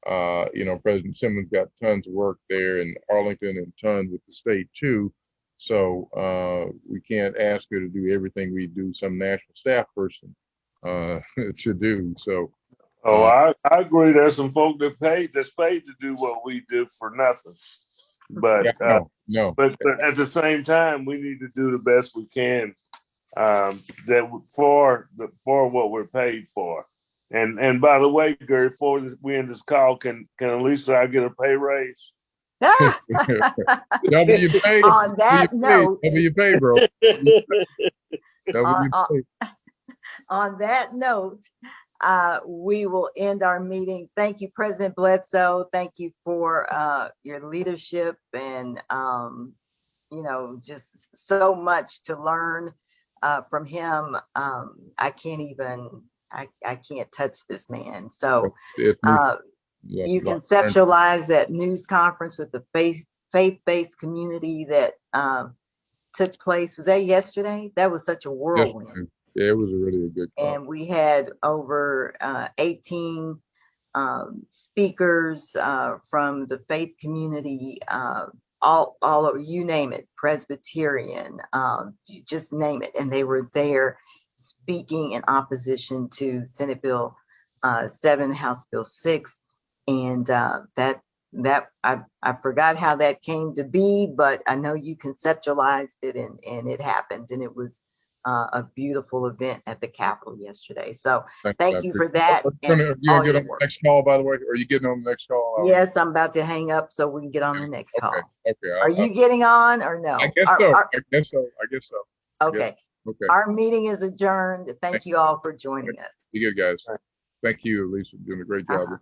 President Simmons got tons of work there in Arlington and tons with the state too. So we can't ask her to do everything we do some national staff person should do. So. I agree. There's some folk that's paid to do what we do for nothing. But no. But at the same time, we need to do the best we can for what we're paid for. And by the way, Gary, before we end this call, can Elisa I get a pay raise? Double your pay. On that note, double your pay, bro. On that note, we will end our meeting. Thank you, President Bledsoe. Thank you for your leadership, and just so much to learn from him. I can't touch this man. So you conceptualize that news conference with the faith-based community that took place. Was that yesterday? That was such a whirlwind. Yeah, it was really a good call. And we had over 18 speakers from the faith community, all over, you name it, Presbyterian, you just name it. And they were there speaking in opposition to Senate Bill 7, House Bill 6. And that I forgot how that came to be, but I know you conceptualized it, and it happened, and it was a beautiful event at the Capitol yesterday. So thank you for that. You gonna get on the next call, by the way? Are you getting on the next call? Yes, I'm about to hang up so we can get on the next call. Okay. Are you getting on or no? I guess so. Okay. Okay. Our meeting is adjourned. Thank you all for joining us. You good, guys. Thank you, Lisa, doing a great job.